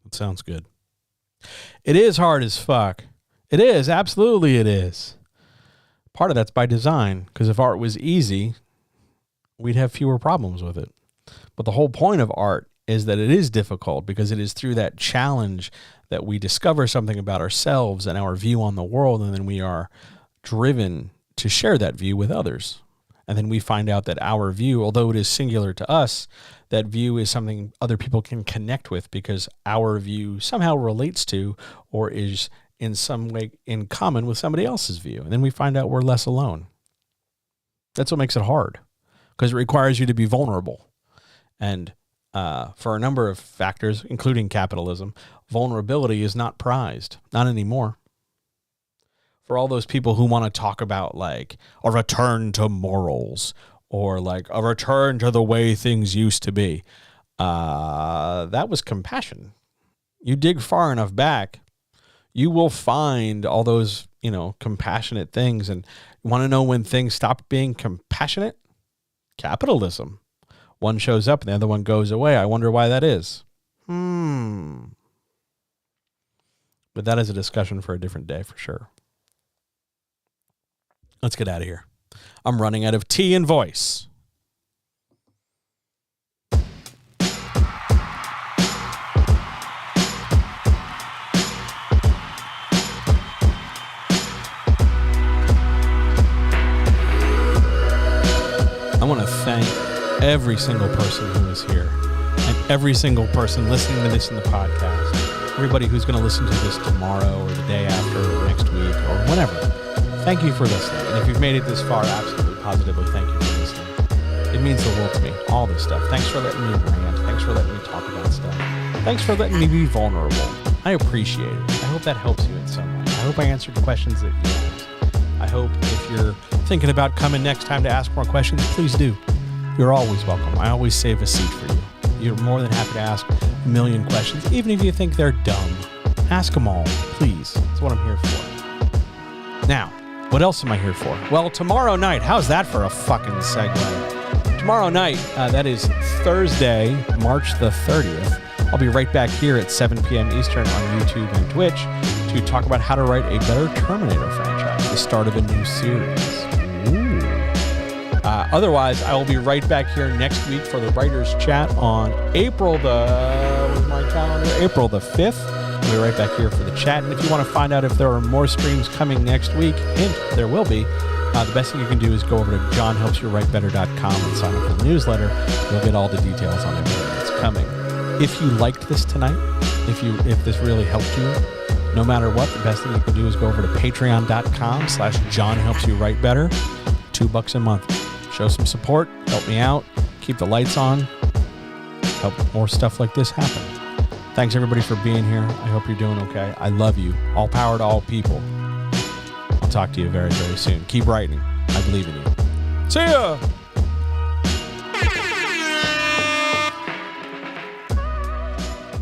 Speaker 1: That sounds good. It is hard as fuck. It is. Absolutely it is. Part of that's by design, because if art was easy, we'd have fewer problems with it. But the whole point of art is that it is difficult because it is through that challenge that we discover something about ourselves and our view on the world, and then we are driven to share that view with others. And then we find out that our view, although it is singular to us, that view is something other people can connect with because our view somehow relates to or is in some way in common with somebody else's view. And then we find out we're less alone. That's what makes it hard, because it requires you to be vulnerable. And for a number of factors, including capitalism, vulnerability is not prized. Not anymore. For all those people who want to talk about like a return to morals or like a return to the way things used to be, that was compassion. You dig far enough back, you will find all those, compassionate things. And you want to know when things stop being compassionate? Capitalism. One shows up and the other one goes away. I wonder why that is. But that is a discussion for a different day for sure. Let's get out of here. I'm running out of tea and voice. thank every single person who is here and every single person listening to this in the podcast. Everybody who's going to listen to this tomorrow or the day after or next week or whenever. Thank you for listening. And if you've made it this far, absolutely, positively, thank you for listening. It means the world to me, all this stuff. Thanks for letting me rant. Thanks for letting me talk about stuff. Thanks for letting me be vulnerable. I appreciate it. I hope that helps you in some way. I hope I answered questions that you asked. I hope if you're thinking about coming next time to ask more questions, please do. You're always welcome. I always save a seat for you. You're more than happy to ask a million questions, even if you think they're dumb. Ask them all, please. That's what I'm here for. Now, what else am I here for? Well, tomorrow night, how's that for a fucking segue? Tomorrow night, that is Thursday, March the 30th, I'll be right back here at 7 p.m. Eastern on YouTube and Twitch to talk about how to write a better Terminator franchise, the start of a new series. Ooh. Otherwise, I will be right back here next week for the Writers' Chat on April the 5th. I'll be right back here for the chat. And if you want to find out if there are more streams coming next week, hint, there will be, the best thing you can do is go over to johnhelpsyouwritebetter.com and sign up for the newsletter. You'll get all the details on everything that's coming. If you liked this tonight, if this really helped you, no matter what, the best thing you can do is go over to patreon.com/johnhelpsyouwritebetter. $2 a month. Show some support, help me out, keep the lights on, help more stuff like this happen. Thanks everybody for being here. I hope you're doing okay. I love you. All power to all people. I'll talk to you very, very soon. Keep writing. I believe in you. See ya!